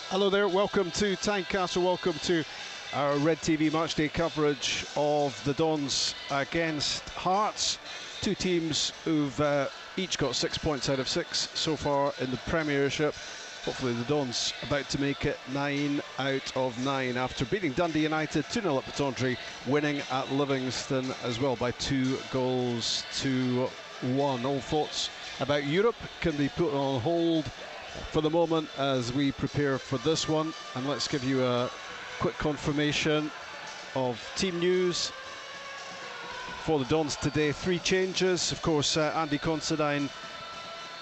Hello there, welcome to Tynecastle, welcome to our Red TV matchday coverage of the Dons against Hearts. Two teams who've each got 6 points out of 6 so far in the Premiership. Hopefully the Dons about to make it 9 out of 9 after beating Dundee United 2-0 at Tawdry, winning at Livingston as well by 2-1. All thoughts about Europe can be put on hold for the moment as we prepare for this one, and let's give you a quick confirmation of team news for the Dons today. 3 changes, of course. Andy Considine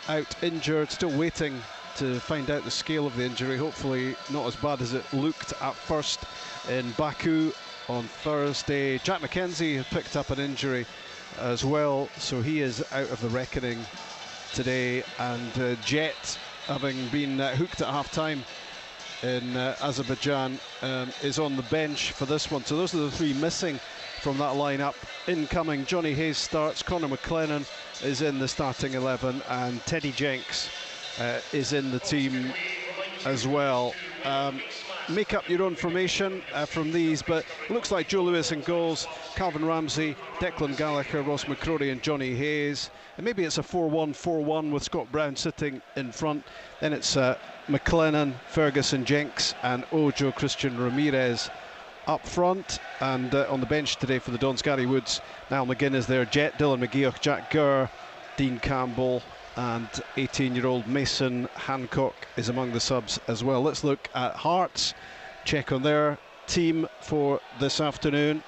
out injured, still waiting to find out the scale of the injury. Hopefully not as bad as it looked at first in Baku on Thursday. Jack McKenzie picked up an injury as well, so he is out of the reckoning today, and Jet, having been hooked at half-time in Azerbaijan, is on the bench for this one. So those are the 3 missing from that lineup. Incoming, Johnny Hayes starts, Conor McLennan is in the starting 11, and Teddy Jenks is in the team as well. Make up your own formation from these, but it looks like Joe Lewis in goals, Calvin Ramsey, Declan Gallagher, Ross McCrory and Johnny Hayes. And maybe it's a 4-1-4-1 with Scott Brown sitting in front. Then it's McLennan, Ferguson, Jenks and Ojo Christian Ramirez up front. And on the bench today for the Dons, Gary Woods, Niall McGinn is there, Jet, Dylan McGeoch, Jack Gurr, Dean Campbell and 18-year-old Mason Hancock is among the subs as well. Let's look at Hearts, check on their team for this afternoon.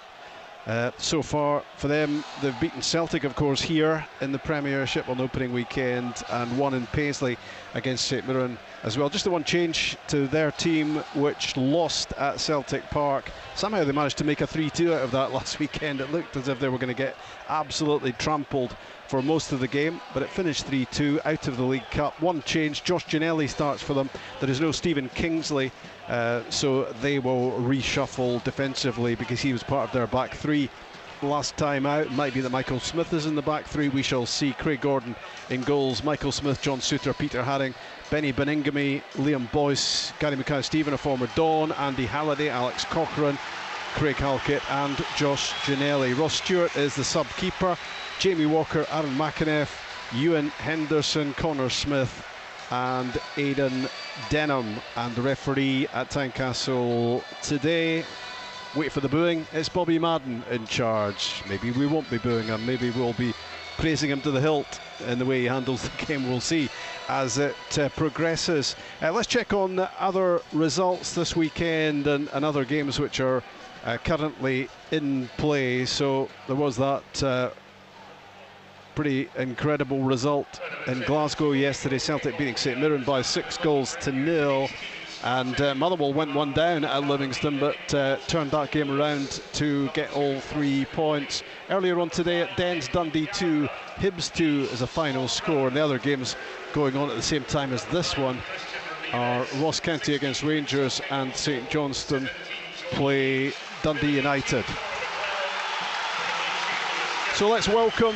So far for them, they've beaten Celtic, of course, here in the Premiership on opening weekend, and won in Paisley against St Mirren as well. Just the one change to their team, which lost at Celtic Park. Somehow they managed to make a 3-2 out of that last weekend. It looked as if they were going to get absolutely trampled for most of the game, but it finished 3-2 out of the League Cup. One change, Josh Ginnelly starts for them. There is no Stephen Kingsley, so they will reshuffle defensively because he was part of their back 3 last time out. It might be that Michael Smith is in the back 3, we shall see. Craig Gordon in goals, Michael Smith, John Suter, Peter Haring, Benny Beningame, Liam Boyce, Gary Mackay-Stephen, a former Don, Andy Halliday, Alex Cochrane, Craig Halkett and Josh Ginnelly. Ross Stewart is the sub-keeper, Jamie Walker, Aaron McAneff, Ewan Henderson, Connor Smith and Aidan Denham. And the referee at Tynecastle today, wait for the booing, it's Bobby Madden in charge. Maybe we won't be booing him, maybe we'll be praising him to the hilt in the way he handles the game. We'll see as it progresses. Let's check on other results this weekend and other games which are currently in play. So there was that pretty incredible result in Glasgow yesterday. Celtic beating St Mirren by 6-0, and Motherwell went 1 down at Livingston, but turned that game around to get all 3 points. Earlier on today at Dens, Dundee 2, Hibs 2 is a final score, and the other games going on at the same time as this one are Ross County against Rangers and St Johnstone play Dundee United. So let's welcome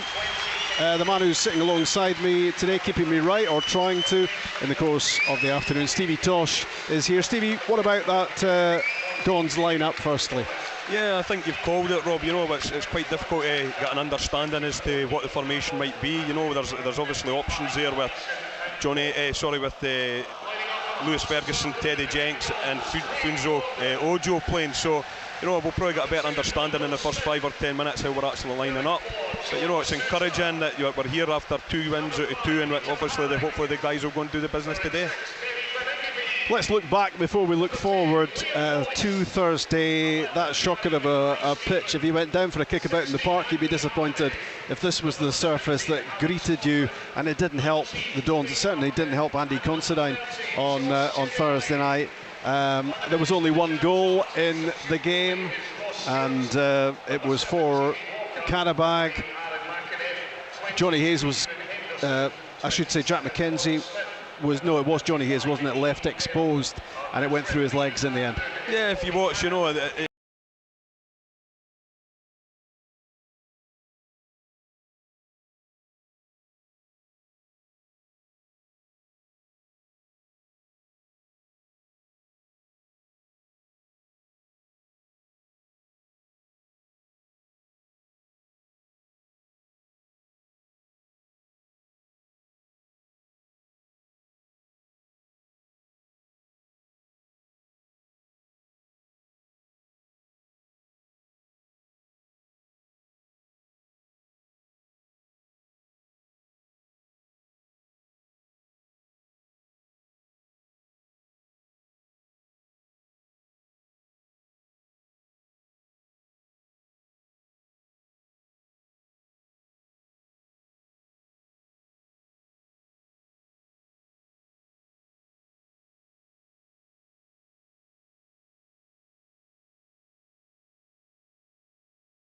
the man who's sitting alongside me today, keeping me right, or trying to, in the course of the afternoon. Stevie Tosh is here. Stevie, what about that Dons lineup firstly? Yeah, I think you've called it, Rob. You know, it's quite difficult to get an understanding as to what the formation might be. You know, there's obviously options there with Lewis Ferguson, Teddy Jenks and Funzo Ojo playing. So, you know, we'll probably get a better understanding in the first 5 or 10 minutes how we're actually lining up. But, you know, it's encouraging that we're here after 2 wins out of 2, and obviously hopefully the guys will go and do the business today. Let's look back before we look forward to Thursday. That shocker of a pitch. If you went down for a kickabout in the park, you'd be disappointed if this was the surface that greeted you, and it didn't help the Dons. It certainly didn't help Andy Considine on Thursday night. There was only 1 goal in the game, and it was for Karabag. Johnny Hayes was, I should say Jack McKenzie was, no, it was Johnny Hayes, wasn't it, left exposed, and it went through his legs in the end. Yeah, if you watch, you know,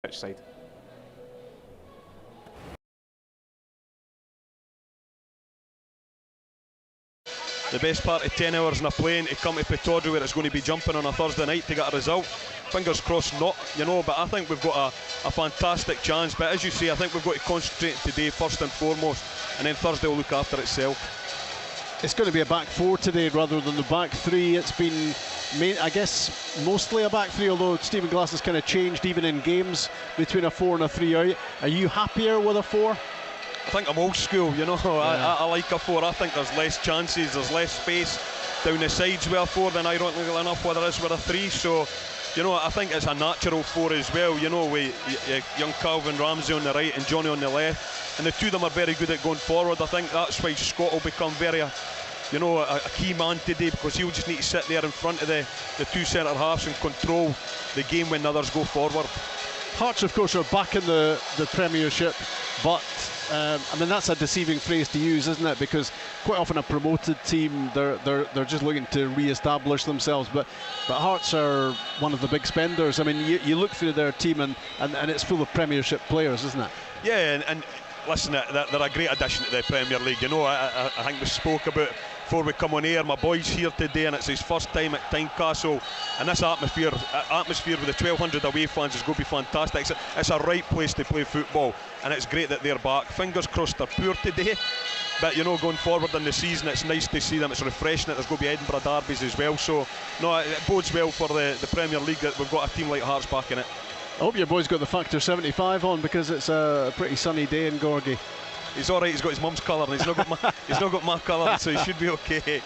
pitch side. The best part of 10 hours in a plane to come to Pittodrie where it's going to be jumping on a Thursday night to get a result. Fingers crossed not, you know, but I think we've got a fantastic chance. But as you say, I think we've got to concentrate today first and foremost, and then Thursday will look after itself. It's going to be a back four today rather than the back three. It's been, I guess, mostly a back three, although Stephen Glass has kind of changed even in games between a 4 and a 3. Are you happier with a 4? I think I'm old school, you know. Yeah. I like a 4. I think there's less chances, there's less space down the sides with a 4 than ironically enough where there is with a 3. So, you know, I think it's a natural 4 as well, you know, with young Calvin Ramsey on the right and Johnny on the left. And the two of them are very good at going forward. I think that's why Scott will become very, you know, a key man today, because he'll just need to sit there in front of the two centre halves and control the game when others go forward. Hearts, of course, are back in the Premiership, but I mean, that's a deceiving phrase to use, isn't it? Because quite often a promoted team, they're just looking to re-establish themselves. But Hearts are one of the big spenders. I mean, you look through their team and it's full of Premiership players, isn't it? Yeah, and listen, they're a great addition to the Premier League. You know, I think we spoke about before we come on air. My boy's here today, and it's his first time at Tynecastle. And this atmosphere with the 1,200 away fans is going to be fantastic. It's a right place to play football, and it's great that they're back. Fingers crossed they're poor today, but you know, going forward in the season, it's nice to see them. It's refreshing that there's going to be Edinburgh derbies as well. So, no, it bodes well for the Premier League that we've got a team like Hearts back in it. I hope your boy's got the factor 75 on, because it's a pretty sunny day in Gorgie. He's all right. He's got his mum's colour, and he's not got my colour, so he should be okay.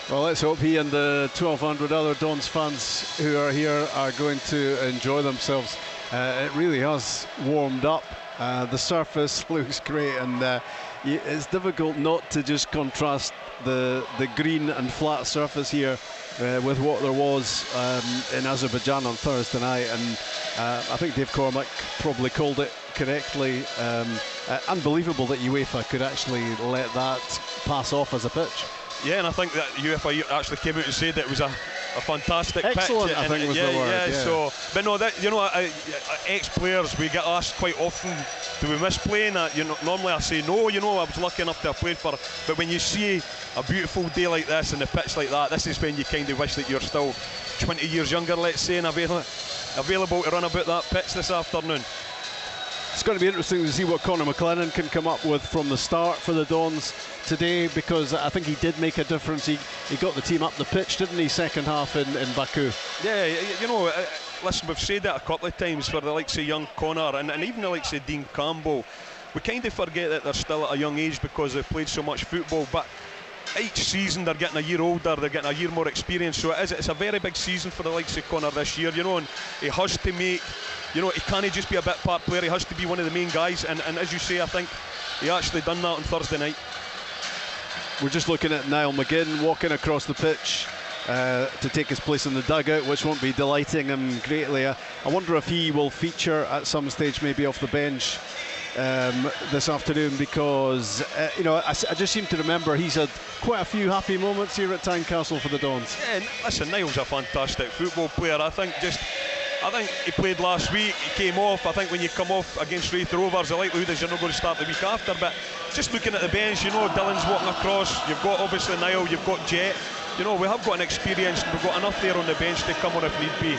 Well, let's hope he and the 1,200 other Dons fans who are here are going to enjoy themselves. It really has warmed up. The surface looks great, and it's difficult not to just contrast the green and flat surface here with what there was in Azerbaijan on Thursday night. And I think Dave Cormack probably called it correctly. Unbelievable that UEFA could actually let that pass off as a pitch. Yeah, and I think that UEFA actually came out and said that it was a fantastic excellent pitch. I think was the word. Yeah. So, but no, that, you know, ex-players, we get asked quite often, do we miss playing that? You know, normally I say no. You know, I was lucky enough to have played for. But when you see a beautiful day like this and a pitch like that, this is when you kind of wish that you're still 20 years younger, let's say, and available to run about that pitch this afternoon. It's going to be interesting to see what Conor McLennan can come up with from the start for the Dons today, because I think he did make a difference. He got the team up the pitch, didn't he, second half in Baku? Yeah, you know, listen, we've said that a couple of times for the likes of young Conor and even the likes of Dean Campbell. We kind of forget that they're still at a young age because they've played so much football, but each season they're getting a year older, they're getting a year more experience. So it's a very big season for the likes of Conor this year, you know, and he has to make, you know, he can't just be a bit part player, he has to be one of the main guys, and as you say, I think he actually done that on Thursday night. We're just looking at Niall McGinn walking across the pitch to take his place in the dugout, which won't be delighting him greatly. I wonder if he will feature at some stage, maybe off the bench this afternoon, because you know, I just seem to remember he's had quite a few happy moments here at Tynecastle for the Dons. Yeah, listen, Niall's a fantastic football player. I think he played last week, he came off. I think when you come off against Wraith Rovers, the likelihood is you're not going to start the week after. But just looking at the bench, you know, Dylan's walking across, you've got obviously Niall, you've got Jet. You know, we have got an experience, and we've got enough there on the bench to come on if need be.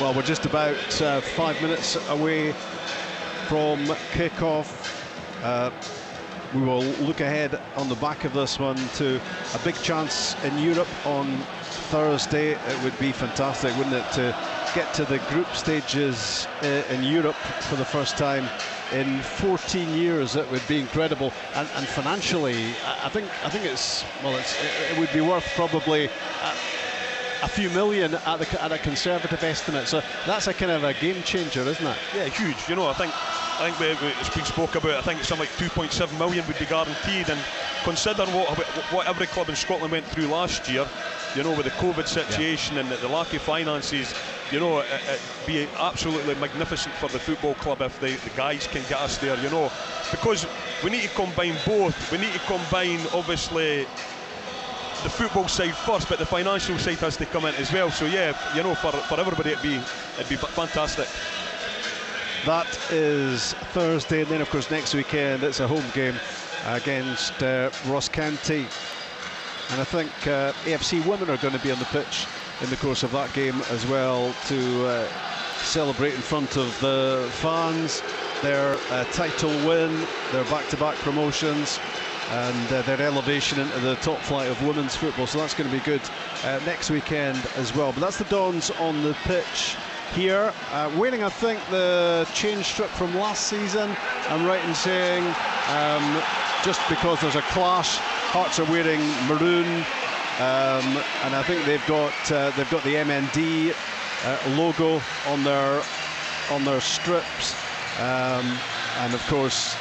Well, we're just about 5 minutes away from kick-off. We will look ahead on the back of this one to a big chance in Europe on Thursday. It would be fantastic, wouldn't it, to get to the group stages in Europe for the first time in 14 years. It would be incredible, and financially, I think it's, well, it would be worth probably a few million at a conservative estimate. So that's a kind of a game changer, isn't it? Yeah, huge. You know, I think it's been spoke about. I think something like 2.7 million would be guaranteed, and considering what every club in Scotland went through last year, you know, with the COVID situation and the lack of finances, you know, it'd be absolutely magnificent for the football club if the guys can get us there, you know, because we need to combine both. We need to combine, obviously, the football side first, but the financial side has to come in as well. So yeah, you know, for everybody it'd be fantastic. That is Thursday, and then of course next weekend it's a home game against Ross County, and I think AFC Women are going to be on the pitch in the course of that game as well to celebrate in front of the fans their title win, their back-to-back promotions, and their elevation into the top flight of women's football. So that's going to be good next weekend as well. But that's the Dons on the pitch here. Wearing, I think, the change strip from last season. I'm right in saying, just because there's a clash, Hearts are wearing maroon, and I think they've got the MND logo on their strips. And of course,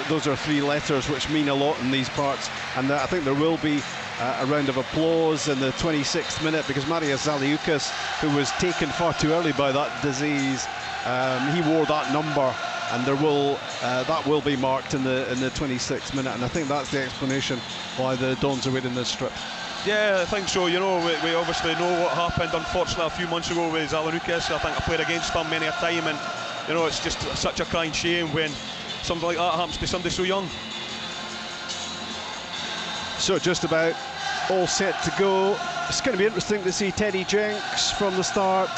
those are 3 letters which mean a lot in these parts. And I think there will be a round of applause in the 26th minute, because Maria Zaliukas, who was taken far too early by that disease, he wore that number, and that will be marked in the 26th minute. And I think that's the explanation why the Dons are wearing this strip. Yeah, I think so. You know, we obviously know what happened, unfortunately, a few months ago with Zaliukas. I think I played against him many a time, and you know, it's just such a crying shame when something like that happens to somebody so young. So just about all set to go. It's going to be interesting to see Teddy Jenks from the start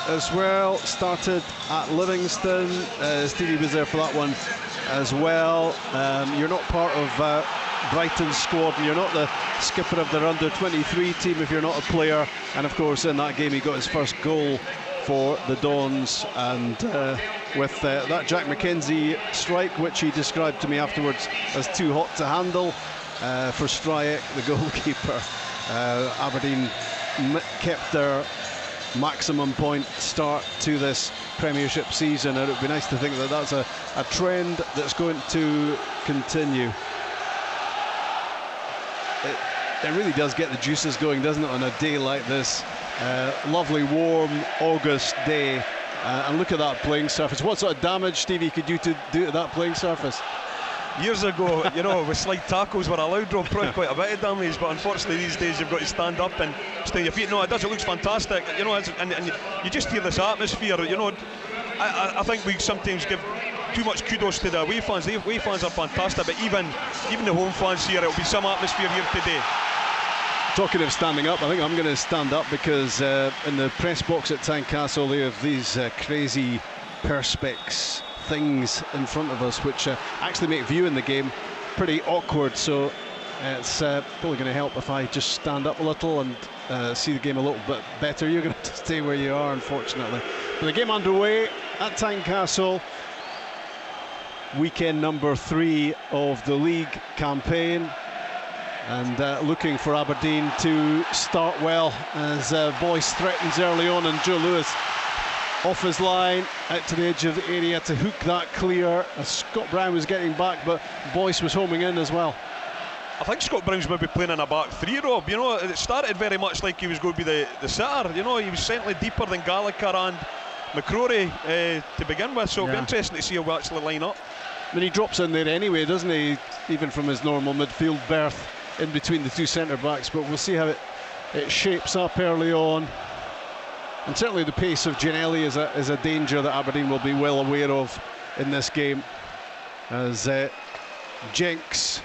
as well. Started at Livingston. Stevie was there for that one as well. You're not part of Brighton's squad, and you're not the skipper of their under-23 team if you're not a player. And of course, in that game he got his first goal for the Dons, and with that Jack McKenzie strike, which he described to me afterwards as too hot to handle for Stryek, the goalkeeper, Aberdeen kept their maximum point start to this Premiership season, and it would be nice to think that that's a trend that's going to continue. It really does get the juices going, doesn't it, on a day like this? Lovely warm August day, and look at that playing surface. What sort of damage, Stevie, could you do to that playing surface? Years ago, you know, with slide tackles were allowed, probably quite a bit of damage, but unfortunately these days you've got to stand up and stay on your feet. No, it does, it looks fantastic, you know, and you just hear this atmosphere, you know. I think we sometimes give too much kudos to the away fans. The away fans are fantastic, but even the home fans here, it'll be some atmosphere here today. Talking of standing up, I think I'm going to stand up, because in the press box at Tynecastle they have these crazy perspex things in front of us which actually make viewing the game pretty awkward, so it's probably going to help if I just stand up a little and see the game a little bit better. You're going to have to stay where you are, unfortunately. But the game underway at Tynecastle, weekend number 3 of the league campaign, and looking for Aberdeen to start well as Boyce threatens early on, and Joe Lewis off his line out to the edge of the area to hook that clear. Scott Brown was getting back, but Boyce was homing in as well. I think Scott Brown's maybe playing in a back 3, Rob. You know, it started very much like he was going to be the sitter. You know, he was certainly deeper than Gallagher and McCrory to begin with, so it'll be interesting to see how we actually line up. I mean, he drops in there anyway, doesn't he, even from his normal midfield berth in between the 2 centre-backs, but we'll see how it shapes up early on. And certainly the pace of Ginnelly is a danger that Aberdeen will be well aware of in this game, as Jenks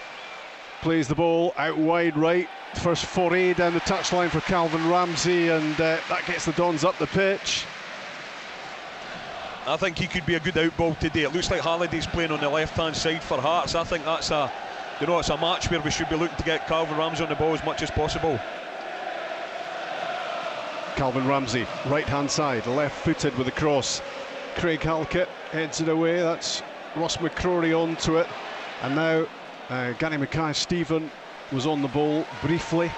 plays the ball out wide right. First foray down the touchline for Calvin Ramsey, and that gets the Dons up the pitch. I think he could be a good outball today. It looks like Halliday's playing on the left-hand side for Hearts. I think that's it's a match where we should be looking to get Calvin Ramsey on the ball as much as possible. Calvin Ramsey, right-hand side, left-footed with a cross. Craig Halkett heads it away. That's Ross McCrory onto it. And now Gary Mackay-Steven was on the ball briefly.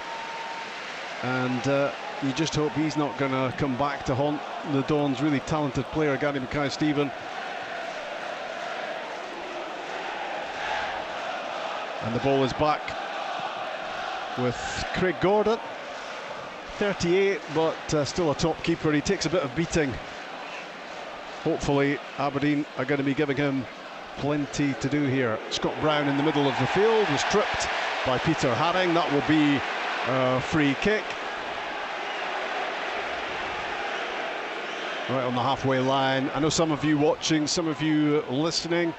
And you just hope he's not going to come back to haunt the Dons. Really talented player, Gary Mackay-Steven. And the ball is back with Craig Gordon. 38, but still a top keeper. He takes a bit of beating. Hopefully Aberdeen are going to be giving him plenty to do here. Scott Brown in the middle of the field was tripped by Peter Haring. That will be Free kick. Right on the halfway line. I know some of you watching, some of you listening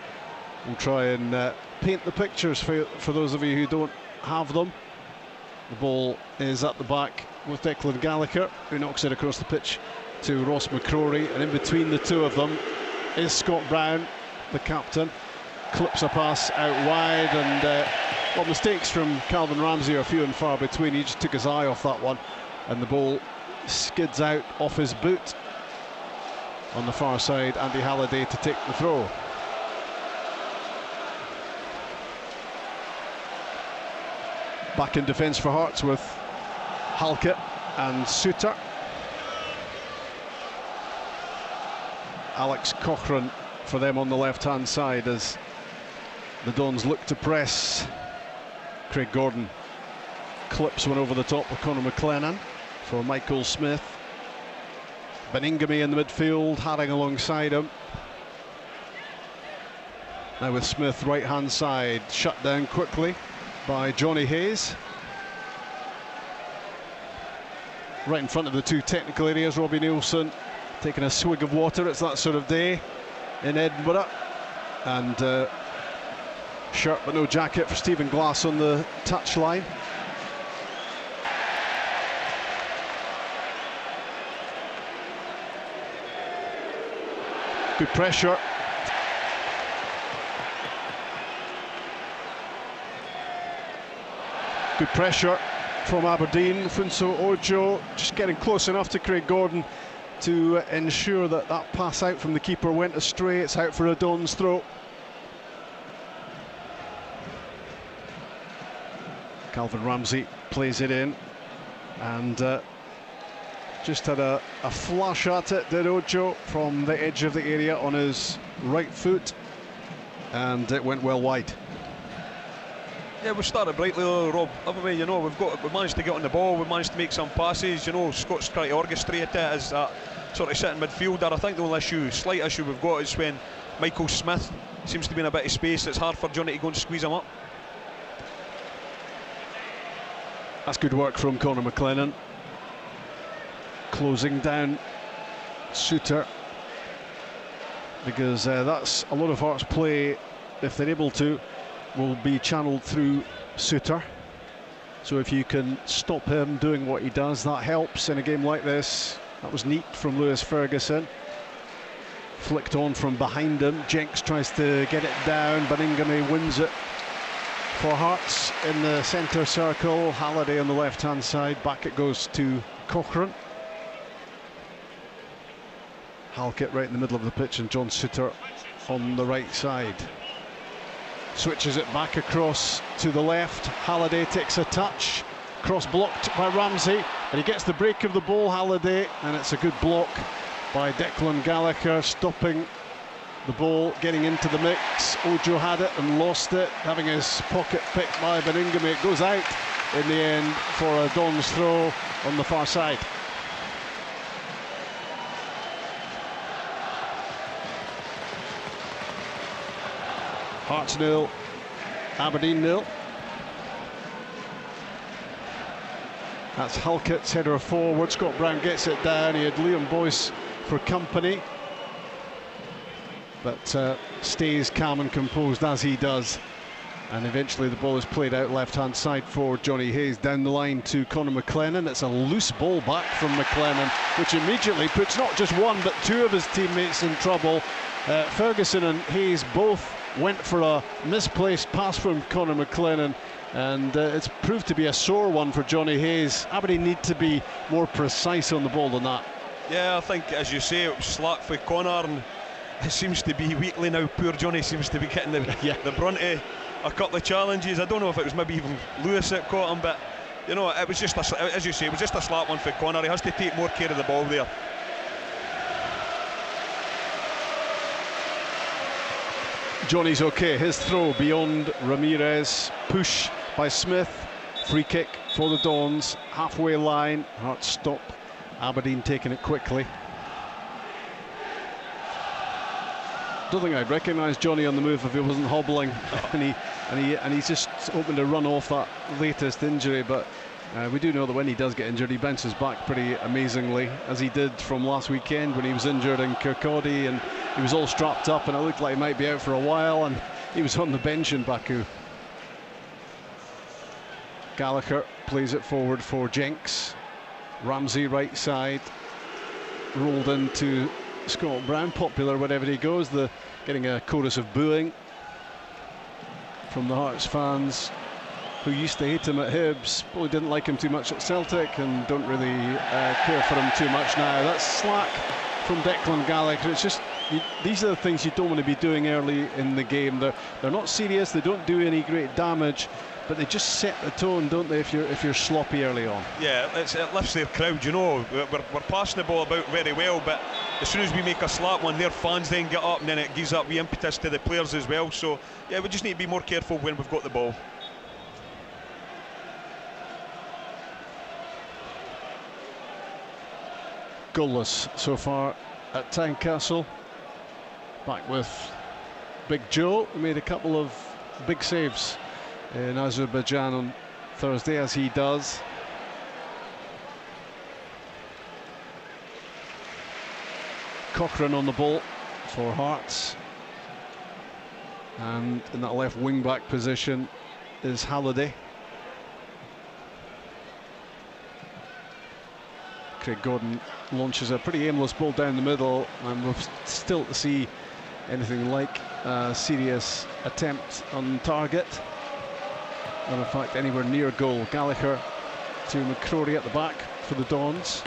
will try and paint the pictures for those of you who don't have them. The ball is at the back with Declan Gallagher, who knocks it across the pitch to Ross McCrory, and in between the two of them is Scott Brown, the captain. Clips a pass out wide, and well, mistakes from Calvin Ramsey are few and far between. He just took his eye off that one, and the ball skids out off his boot. On the far side, Andy Halliday to take the throw. Back in defence for Hearts with Halkett and Suter. Alex Cochrane for them on the left-hand side as the Dons look to press. Craig Gordon clips one over the top of Conor McLennan for Michael Smith. Beningame in the midfield, Haring alongside him. Now with Smith right-hand side, shut down quickly by Johnny Hayes. Right in front of the two technical areas, Robbie Nielsen taking a swig of water. It's that sort of day in Edinburgh. And shirt but no jacket for Stephen Glass on the touchline. Good pressure. Good pressure from Aberdeen. Funso Ojo just getting close enough to Craig Gordon to ensure that that pass out from the keeper went astray. It's out for a Don's throw. Calvin Ramsey plays it in, and just had a flash at it, did Ojo, from the edge of the area on his right foot, and it went well wide. Yeah, we started brightly though, Rob, haven't we? You know, we've managed to get on the ball, we've managed to make some passes. You know, Scott's trying to orchestrate it as that sort of sitting midfielder. I think the only slight issue we've got is when Michael Smith seems to be in a bit of space. It's hard for Johnny to go and squeeze him up. That's good work from Conor McLennan. Closing down Suter, because that's a lot of Hearts play, if they're able to, will be channeled through Suter. So if you can stop him doing what he does, that helps in a game like this. That was neat from Lewis Ferguson. Flicked on from behind him. Jenks tries to get it down. Beningame wins it for Hearts in the centre circle. Halliday on the left-hand side. Back it goes to Cochrane. Halkett right in the middle of the pitch, and John Suter on the right side. Switches it back across to the left. Halliday takes a touch. Cross blocked by Ramsey, and he gets the break of the ball, Halliday, and it's a good block by Declan Gallagher, stopping the ball getting into the mix. Ojo had it and lost it, having his pocket picked by Beningame. It goes out in the end for a Don's throw on the far side. Hearts 0, Aberdeen 0. That's Halkett's header forward. Scott Brown gets it down. He had Liam Boyce for company, but stays calm and composed as he does. And eventually the ball is played out left-hand side for Johnny Hayes, down the line to Conor McLennan. It's a loose ball back from McLennan, which immediately puts not just one but two of his teammates in trouble. Ferguson and Hayes both went for a misplaced pass from Conor McLennan, and it's proved to be a sore one for Johnny Hayes. Aberdeen need to be more precise on the ball than that. Yeah, I think, as you say, it was slack for Conor, and it seems to be weekly now. Poor Johnny seems to be getting the brunt of a couple of challenges. I don't know if it was maybe even Lewis that caught him, but you know, it was just as you say, it was just a slack one for Conor. He has to take more care of the ball there. Johnny's okay. His throw beyond Ramirez. Push by Smith. Free kick for the Dons. Halfway line. Hearts stop. Aberdeen taking it quickly. Don't think I'd recognise Johnny on the move if he wasn't hobbling, and he's just hoping to run off that latest injury. But We do know that when he does get injured, he bounces back pretty amazingly, as he did from last weekend when he was injured in Kirkcaldy and he was all strapped up and it looked like he might be out for a while, and he was on the bench in Baku. Gallagher plays it forward for Jenks. Ramsey right side, rolled into Scott Brown, popular wherever he goes, getting a chorus of booing from the Hearts fans, who used to hate him at Hibs, probably didn't like him too much at Celtic and don't really care for him too much now. That's slack from Declan Gallagher. It's just, these are the things you don't want to be doing early in the game. They're not serious, they don't do any great damage, but they just set the tone, don't they, if you're sloppy early on. Yeah, it lifts their crowd, you know. We're passing the ball about very well, but as soon as we make a slap one, their fans then get up and then it gives up the impetus to the players as well. So yeah, we just need to be more careful when we've got the ball. Goalless so far at Tynecastle. Back with Big Joe, who made a couple of big saves in Azerbaijan on Thursday, as he does. Cochrane on the ball for Hearts, and in that left wing back position is Halliday. Craig Gordon launches a pretty aimless ball down the middle, and we're still to see anything like a serious attempt on target, and in fact anywhere near goal. Gallagher to McCrory at the back for the Dons.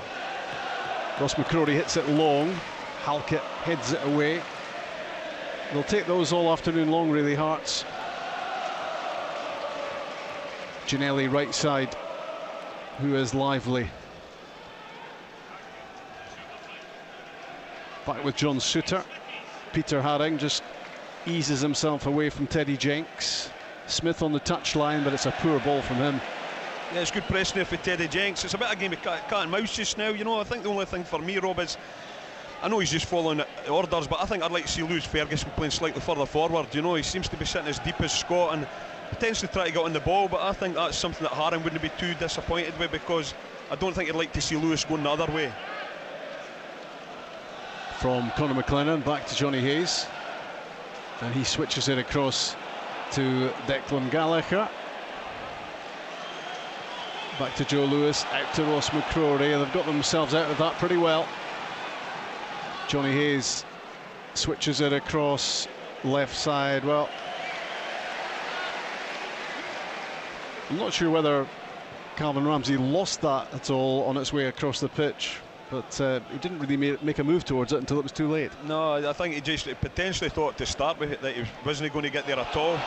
Ross McCrory hits it long, Halkett heads it away. They'll take those all afternoon long, really, Hearts. Ginnelly right side, who is lively. Back with John Souttar. Peter Haring just eases himself away from Teddy Jenks. Smith on the touchline, but it's a poor ball from him. Yeah, it's good pressing there for Teddy Jenks. It's a bit of a game of cat and mouse just now, you know. I think the only thing for me, Rob, is I know he's just following orders, but I think I'd like to see Lewis Ferguson playing slightly further forward. You know, he seems to be sitting as deep as Scott and potentially try to get on the ball, but I think that's something that Haring wouldn't be too disappointed with, because I don't think he'd like to see Lewis going the other way. From Conor McLennan back to Johnny Hayes, and he switches it across to Declan Gallagher. Back to Joe Lewis, out to Ross McCrory. They've got themselves out of that pretty well. Johnny Hayes switches it across left side. Well, I'm not sure whether Calvin Ramsey lost that at all on its way across the pitch, but he didn't really make a move towards it until it was too late. No, I think he just potentially thought to start with it that he wasn't going to get there at all.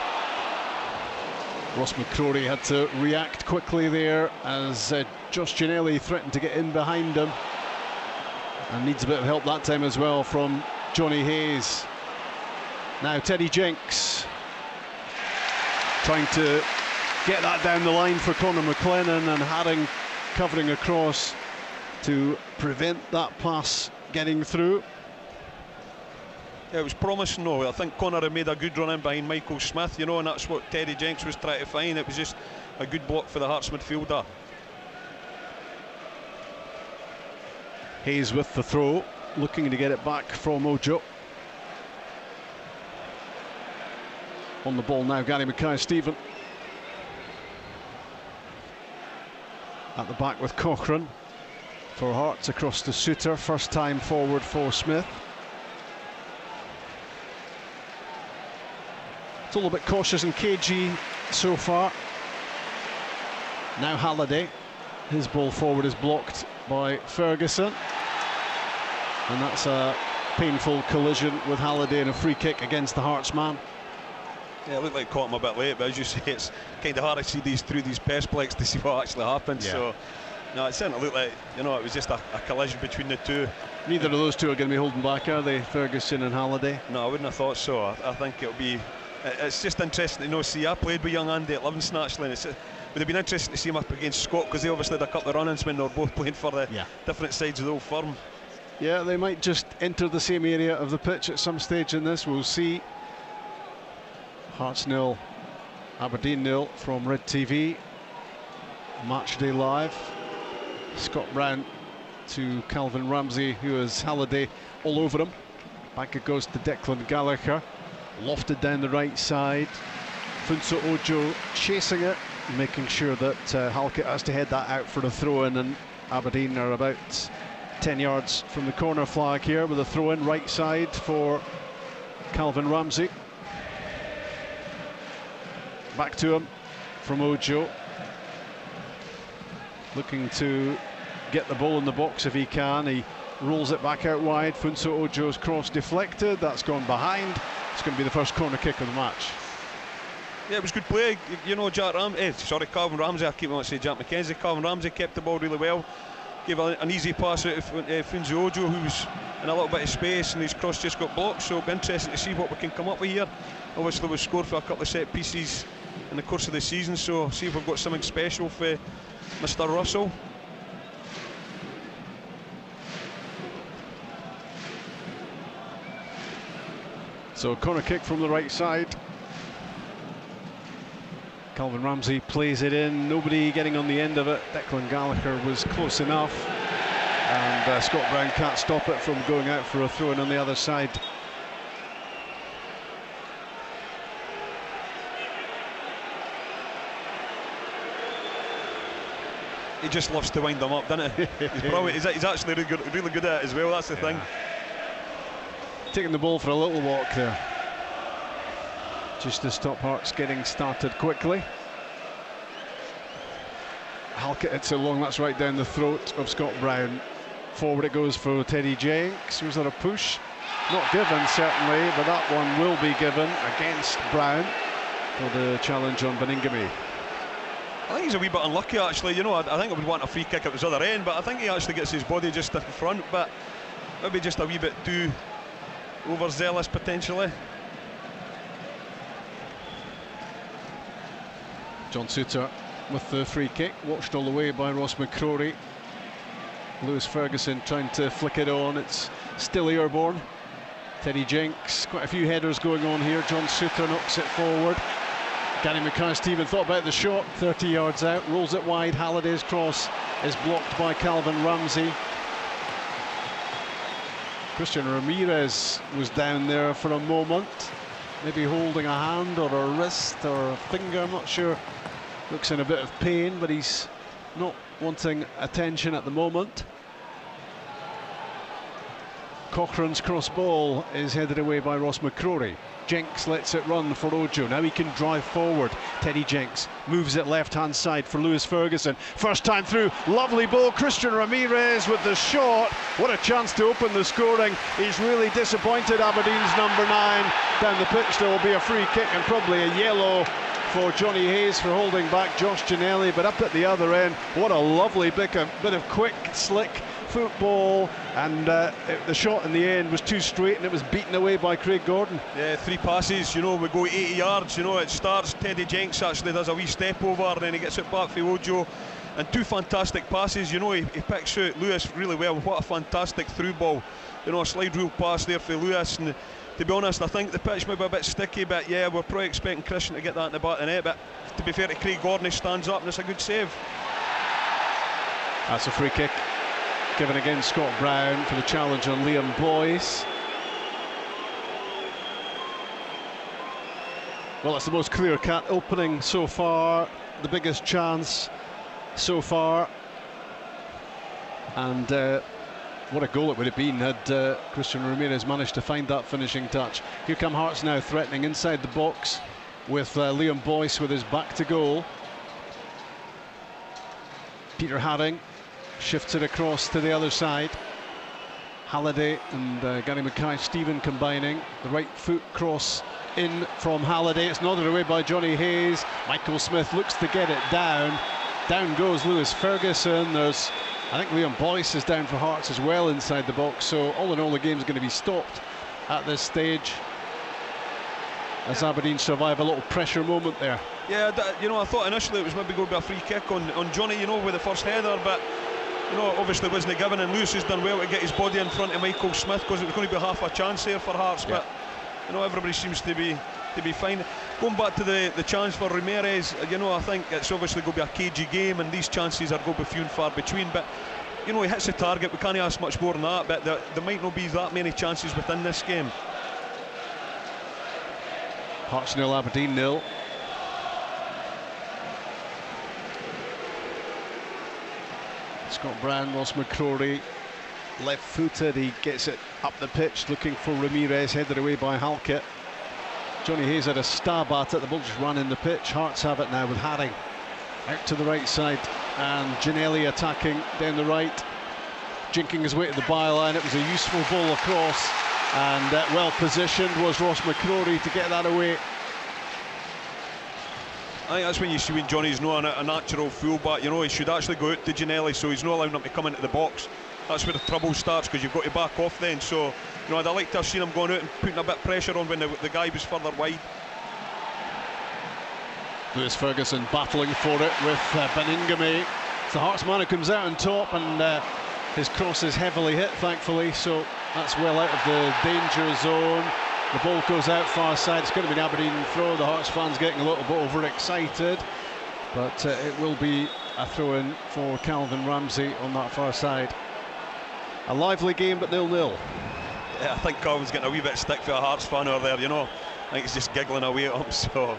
Ross McCrory had to react quickly there as Josh Ginnelly threatened to get in behind him, and needs a bit of help that time as well from Johnny Hayes. Now Teddy Jenks trying to get that down the line for Conor McLennan, and Haring covering across to prevent that pass getting through. Yeah, it was promising though. I think Conor had made a good run in behind Michael Smith, you know, and that's what Teddy Jenks was trying to find. It was just a good block for the Hearts midfielder. Hayes with the throw, looking to get it back from Ojo. On the ball now, Gary Mackay-Steven. At the back with Cochrane for Hearts, across to Souttar. First time forward for Smith. It's all a bit cautious and cagey so far. Now Halliday. His ball forward is blocked by Ferguson. And that's a painful collision with Halliday and a free kick against the Hearts man. Yeah, it looked like caught him a bit late, but as you say, it's kind of hard to see these through these persplex to see what actually happened. Yeah. So, no, it certainly looked like, you know, it was just a collision between the two. Neither of those two are going to be holding back, are they, Ferguson and Halliday? No, I wouldn't have thought so. I think it'll be. It's just interesting to know. See, I played with young Andy at Livingston actually, and it would have been interesting to see him up against Scott, because they obviously had a couple of run-ins when they were both playing for the different sides of the old firm. Yeah, they might just enter the same area of the pitch at some stage in this. We'll see. Hearts 0, Aberdeen 0 from Red TV. Matchday Live. Scott Brown to Calvin Ramsey, who has Halliday all over him. Back it goes to Declan Gallagher, lofted down the right side. Funso Ojo chasing it, making sure that Halkett has to head that out for a throw-in, and Aberdeen are about 10 yards from the corner flag here with a throw-in right side for Calvin Ramsey. Back to him from Ojo, looking to get the ball in the box if he can. He rolls it back out wide. Funso Ojo's cross deflected, that's gone behind. It's going to be the first corner kick of the match. Yeah, it was good play. You know, Calvin Ramsey, I keep wanting to say Jack McKenzie. Calvin Ramsey kept the ball really well, gave an easy pass out of Funso Ojo, who was in a little bit of space, and his cross just got blocked. So it'll be interesting to see what we can come up with here. Obviously we've scored for a couple of set pieces in the course of the season, so see if we've got something special for Mr. Russell. So corner kick from the right side. Calvin Ramsey plays it in, nobody getting on the end of it. Declan Gallagher was close enough, and Scott Brown can't stop it from going out for a throw-in on the other side. He just loves to wind them up, doesn't he? He's actually really good at it as well, that's the thing. Taking the ball for a little walk there, just to stop Hearts getting started quickly. Halkett hits it long, that's right down the throat of Scott Brown. Forward it goes for Teddy Jenks. Was there a push? Not given, certainly, but that one will be given against Brown for the challenge on Beningame. I think he's a wee bit unlucky, actually. You know, I think I would want a free kick at his other end, but I think he actually gets his body just in front, but maybe just a wee bit too overzealous potentially. John Souttar with the free kick, watched all the way by Ross McCrory. Lewis Ferguson trying to flick it on, it's still airborne. Teddy Jenks, quite a few headers going on here. John Souttar knocks it forward. Gary Mackay-Steven thought about the shot, 30 yards out, rolls it wide. Halliday's cross is blocked by Calvin Ramsey. Christian Ramirez was down there for a moment, maybe holding a hand or a wrist or a finger, I'm not sure. Looks in a bit of pain, but he's not wanting attention at the moment. Cochrane's cross ball is headed away by Ross McCrory. Jenks lets it run for Ojo. Now he can drive forward. Teddy Jenks moves it left-hand side for Lewis Ferguson. First time through, lovely ball. Christian Ramirez with the shot. What a chance to open the scoring. He's really disappointed, Aberdeen's number 9. Down the pitch there will be a free kick and probably a yellow for Johnny Hayes for holding back Josh Ginnelly. But up at the other end, what a lovely bit of quick, slick football, and the shot in the end was too straight and it was beaten away by Craig Gordon. Yeah, 3 passes, you know, we go 80 yards, you know, it starts, Teddy Jenks actually does a wee step over and then he gets it back for Ojo, and 2 fantastic passes, you know, he picks out Lewis really well. What a fantastic through ball, you know, a slide rule pass there for Lewis, and to be honest, I think the pitch may be a bit sticky, but yeah, we're probably expecting Christian to get that in the back of the net, but to be fair to Craig Gordon, he stands up and it's a good save. That's a free kick given against Scott Brown for the challenge on Liam Boyce. Well, it's the most clear-cut opening so far, the biggest chance so far, and what a goal it would have been had Christian Ramirez managed to find that finishing touch. Here come Hearts now threatening inside the box with Liam Boyce with his back to goal. Peter Haring shifts it across to the other side. Halliday and Gary Mackay-Steven combining. The right foot cross in from Halliday. It's nodded away by Johnny Hayes. Michael Smith looks to get it down. Down goes Lewis Ferguson. I think Liam Boyce is down for Hearts as well inside the box. So all in all, the game's going to be stopped at this stage as Aberdeen survive a little pressure moment there. Yeah, you know, I thought initially it was maybe going to be a free kick on Johnny, you know, with the first header, but you know, obviously wasn't given, and Lewis has done well to get his body in front of Michael Smith, because it was going to be half a chance there for Hearts, but you know, everybody seems to be fine. Going back to the chance for Ramirez, you know, I think it's obviously going to be a cagey game, and these chances are going to be few and far between. But you know, he hits the target. We can't ask much more than that. But there might not be that many chances within this game. Hearts 0, Aberdeen 0. Scott Brand, Ross McCrory, left-footed. He gets it up the pitch, looking for Ramirez, headed away by Halkett. Johnny Hayes had a stab at it. The ball just ran in the pitch. Hearts have it now with Haring out to the right side, and Ginelli attacking down the right, jinking his way to the byline. It was a useful ball across, and well positioned was Ross McCrory to get that away. I think that's when you see when Johnny's not a natural fullback. You know, he should actually go out to Ginelli, so he's not allowing him to come into the box. That's where the trouble starts, because you've got to back off then. So, you know, I'd like to have seen him going out and putting a bit of pressure on when the guy was further wide. Lewis Ferguson battling for it with Beningame. It's the Hearts man who comes out on top, and his cross is heavily hit, thankfully, so that's well out of the danger zone. The ball goes out far side. It's going to be an Aberdeen throw. The Hearts fans getting a little bit overexcited, but it will be a throw-in for Calvin Ramsey on that far side. A lively game, but 0-0. Yeah, I think Calvin's getting a wee bit of stick for a Hearts fan over there, you know. I think he's just giggling away at him, so...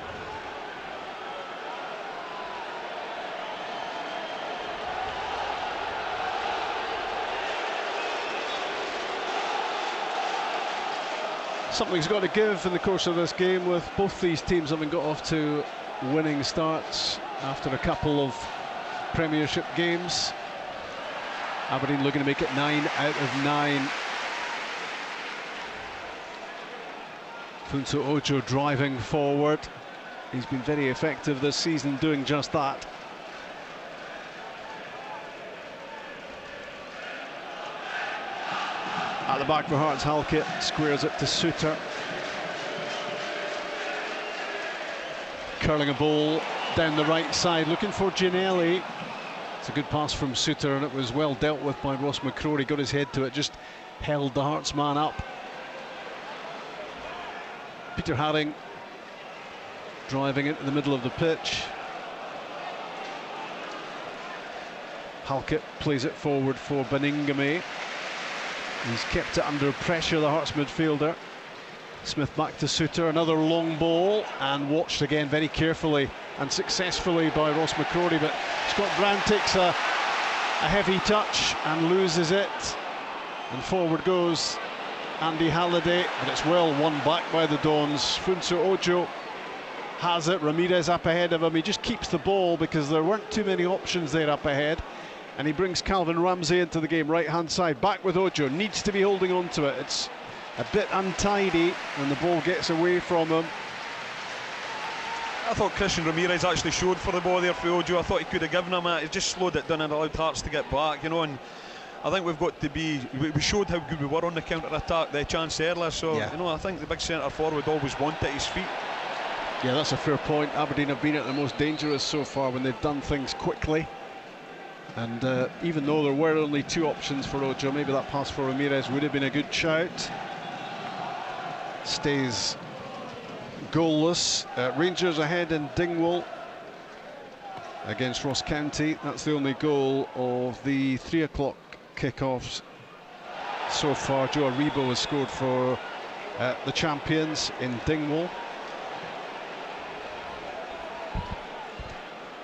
Something's got to give in the course of this game, with both these teams having got off to winning starts after a couple of Premiership games. Aberdeen looking to make it 9 out of 9. Funso Ojo driving forward. He's been very effective this season doing just that. At the back for Hearts, Halkett squares it to Suter. Curling a ball down the right side, looking for Ginelli. It's a good pass from Suter, and it was well dealt with by Ross McCrory. Got his head to it, just held the Hearts man up. Peter Haring driving into the middle of the pitch. Halkett plays it forward for Beningame. He's kept it under pressure, the Hearts midfielder. Smith back to Suter, another long ball, and watched again very carefully and successfully by Ross McCrory, but Scott Brand takes a heavy touch and loses it, and forward goes Andy Halliday, but it's well won back by the Dons. Funso Ojo has it, Ramirez up ahead of him. He just keeps the ball because there weren't too many options there up ahead, and he brings Calvin Ramsey into the game, right hand side, back with Ojo, needs to be holding on to it. It's a bit untidy when the ball gets away from him. I thought Christian Ramirez actually showed for the ball there for Ojo. I thought he could have given him it. He just slowed it down and allowed Hearts to get back, you know. And I think we've got to be. We showed how good we were on the counter attack, the chance earlier. So yeah, you know, I think the big centre forward always want at his feet. Yeah, that's a fair point. Aberdeen have been at the most dangerous so far when they've done things quickly. And even though there were only two options for Ojo, maybe that pass for Ramirez would have been a good shout. Stays goalless. Rangers ahead in Dingwall against Ross County. That's the only goal of the 3 o'clock kickoffs so far. Joe Aribo has scored for the champions in Dingwall.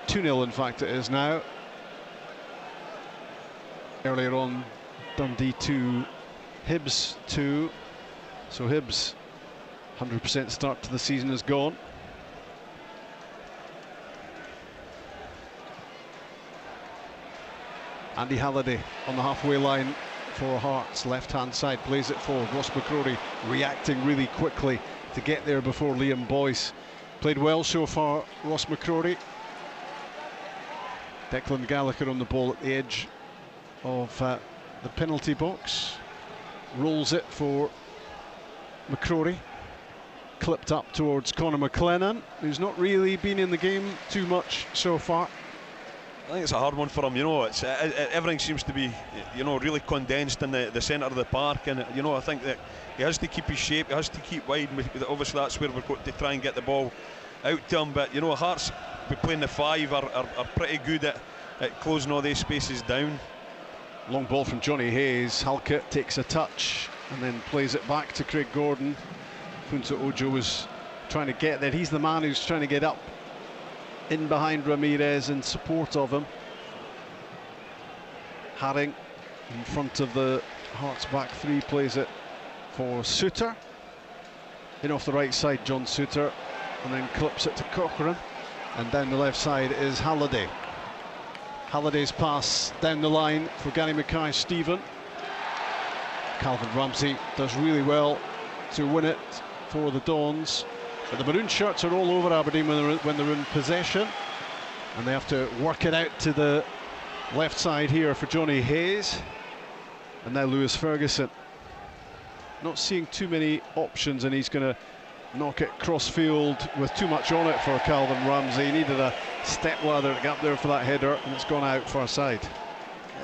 2-0 in fact it is now. Earlier on, Dundee 2, Hibs 2. So Hibs 100% start to the season is gone. Andy Halliday on the halfway line for Hearts, left-hand side, plays it forward. Ross McCrory reacting really quickly to get there before Liam Boyce. Played well so far, Ross McCrory. Declan Gallagher on the ball at the edge of the penalty box. Rolls it for McCrory. Clipped up towards Conor McLennan, who's not really been in the game too much so far. I think it's a hard one for him, you know. It's everything seems to be, you know, really condensed in the centre of the park, and you know, I think that he has to keep his shape, he has to keep wide. Obviously, that's where we've got to try and get the ball out to him. But you know, Hearts, we playing the 5, are pretty good at closing all these spaces down. Long ball from Johnny Hayes. Halkett takes a touch and then plays it back to Craig Gordon. Funso Ojo was trying to get there. He's the man who's trying to get up in behind Ramirez in support of him. Haring in front of the Hearts back 3 plays it for Suter. In off the right side, John Suter, and then clips it to Cochrane. And down the left side is Halliday. Halliday's pass down the line for Gary Mackay-Steven. Calvin Ramsey does really well to win it for the Dons. But the maroon shirts are all over Aberdeen when they're in possession. And they have to work it out to the left side here for Johnny Hayes. And now Lewis Ferguson. Not seeing too many options, and he's going to knock it cross-field with too much on it for Calvin Ramsey. He needed a step ladder to get up there for that header, and it's gone out far side.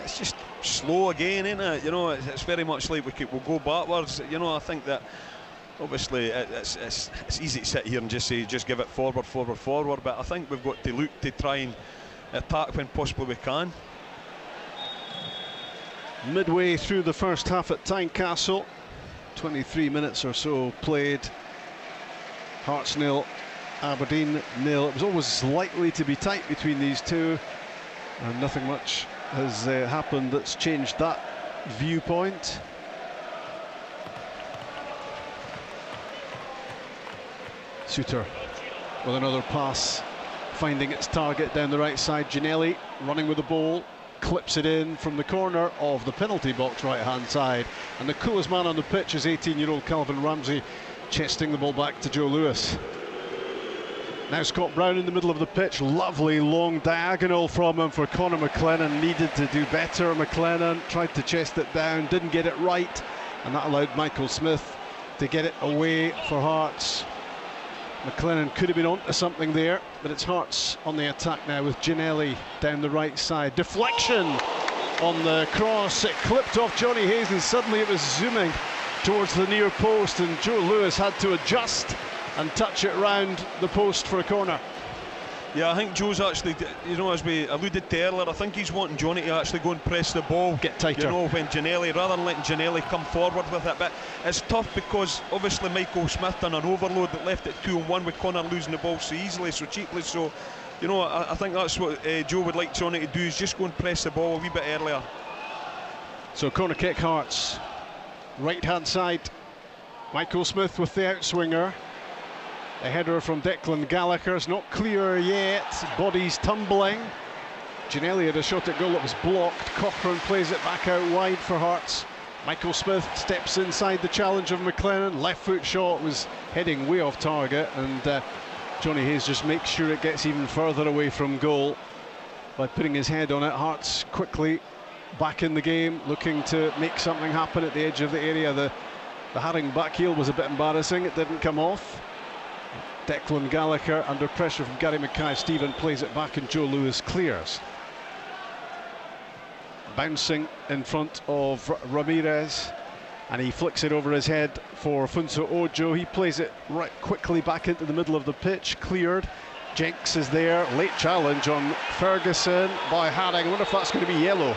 It's just slow again, isn't it? You know, it's very much like we'll go backwards. You know, I think that obviously it's easy to sit here and just say, just give it forward, forward, forward. But I think we've got to look to try and attack when possibly we can. Midway through the first half at Tynecastle, 23 minutes or so played. Hearts 0, Aberdeen 0. It was always likely to be tight between these two, and nothing much has happened that's changed that viewpoint. Suter with another pass, finding its target down the right side. Ginelli running with the ball, clips it in from the corner of the penalty box right hand side, and the coolest man on the pitch is 18-year-old Calvin Ramsey, chesting the ball back to Joe Lewis. Now Scott Brown in the middle of the pitch. Lovely long diagonal from him for Conor McLennan. Needed to do better. McLennan tried to chest it down, didn't get it right, and that allowed Michael Smith to get it away for Hearts. McLennan could have been onto something there, but it's Hearts on the attack now with Ginelli down the right side. Deflection on the cross. It clipped off Johnny Hayes, and suddenly it was zooming towards the near post, and Joe Lewis had to adjust and touch it round the post for a corner. Yeah, I think Joe's actually, you know, as we alluded to earlier, I think he's wanting Johnny to actually go and press the ball, get tighter, you know, when Ginelli, rather than letting Ginelli come forward with it. But it's tough because obviously Michael Smith done an overload that left it 2-on-1 with Conor losing the ball so easily, so cheaply. So, you know, I think that's what Joe would like Johnny to do, is just go and press the ball a wee bit earlier. So corner kick, Hearts. Right hand side, Michael Smith with the outswinger. A header from Declan Gallagher, it's not clear yet, bodies tumbling. Ginelli had a shot at goal that was blocked. Cochrane plays it back out wide for Hearts. Michael Smith steps inside the challenge of McLennan. Left foot shot was heading way off target, and Johnny Hayes just makes sure it gets even further away from goal by putting his head on it. Hearts quickly back in the game, looking to make something happen at the edge of the area. The Haring back heel was a bit embarrassing, it didn't come off. Declan Gallagher under pressure from Gary Mackay-Steven plays it back, and Joe Lewis clears. Bouncing in front of Ramirez, and he flicks it over his head for Funso Ojo. He plays it right quickly back into the middle of the pitch, cleared. Jenks is there, late challenge on Ferguson by Haring. I wonder if that's going to be yellow.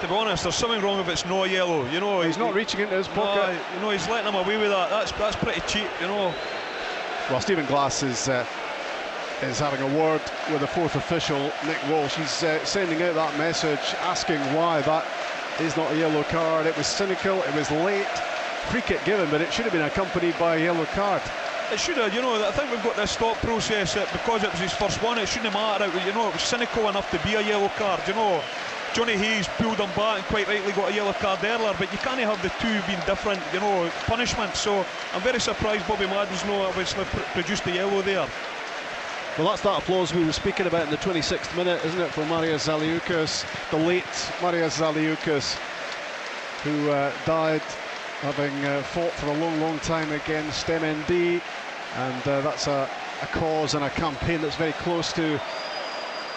To be honest, there's something wrong if it's no yellow. You know, he's not reaching into his pocket. You know, he's letting him away with that. That's pretty cheap, you know. Well, Stephen Glass is having a word with the fourth official, Nick Walsh. He's sending out that message, asking why that is not a yellow card. It was cynical, it was late, free kick given, but it should have been accompanied by a yellow card. It should have, you know. I think we've got this thought process that because it was his first one, it shouldn't matter. You know, it was cynical enough to be a yellow card, you know. Johnny Hayes pulled him back and quite rightly got a yellow card earlier, but you can't have the two being different, you know, punishments. So I'm very surprised Bobby Madden's not obviously produced the yellow there. Well, that's that applause we were speaking about in the 26th minute, isn't it, for Marius Zaliukas, the late Marius Zaliukas, who died having fought for a long time against MND, and that's a cause and a campaign that's very close to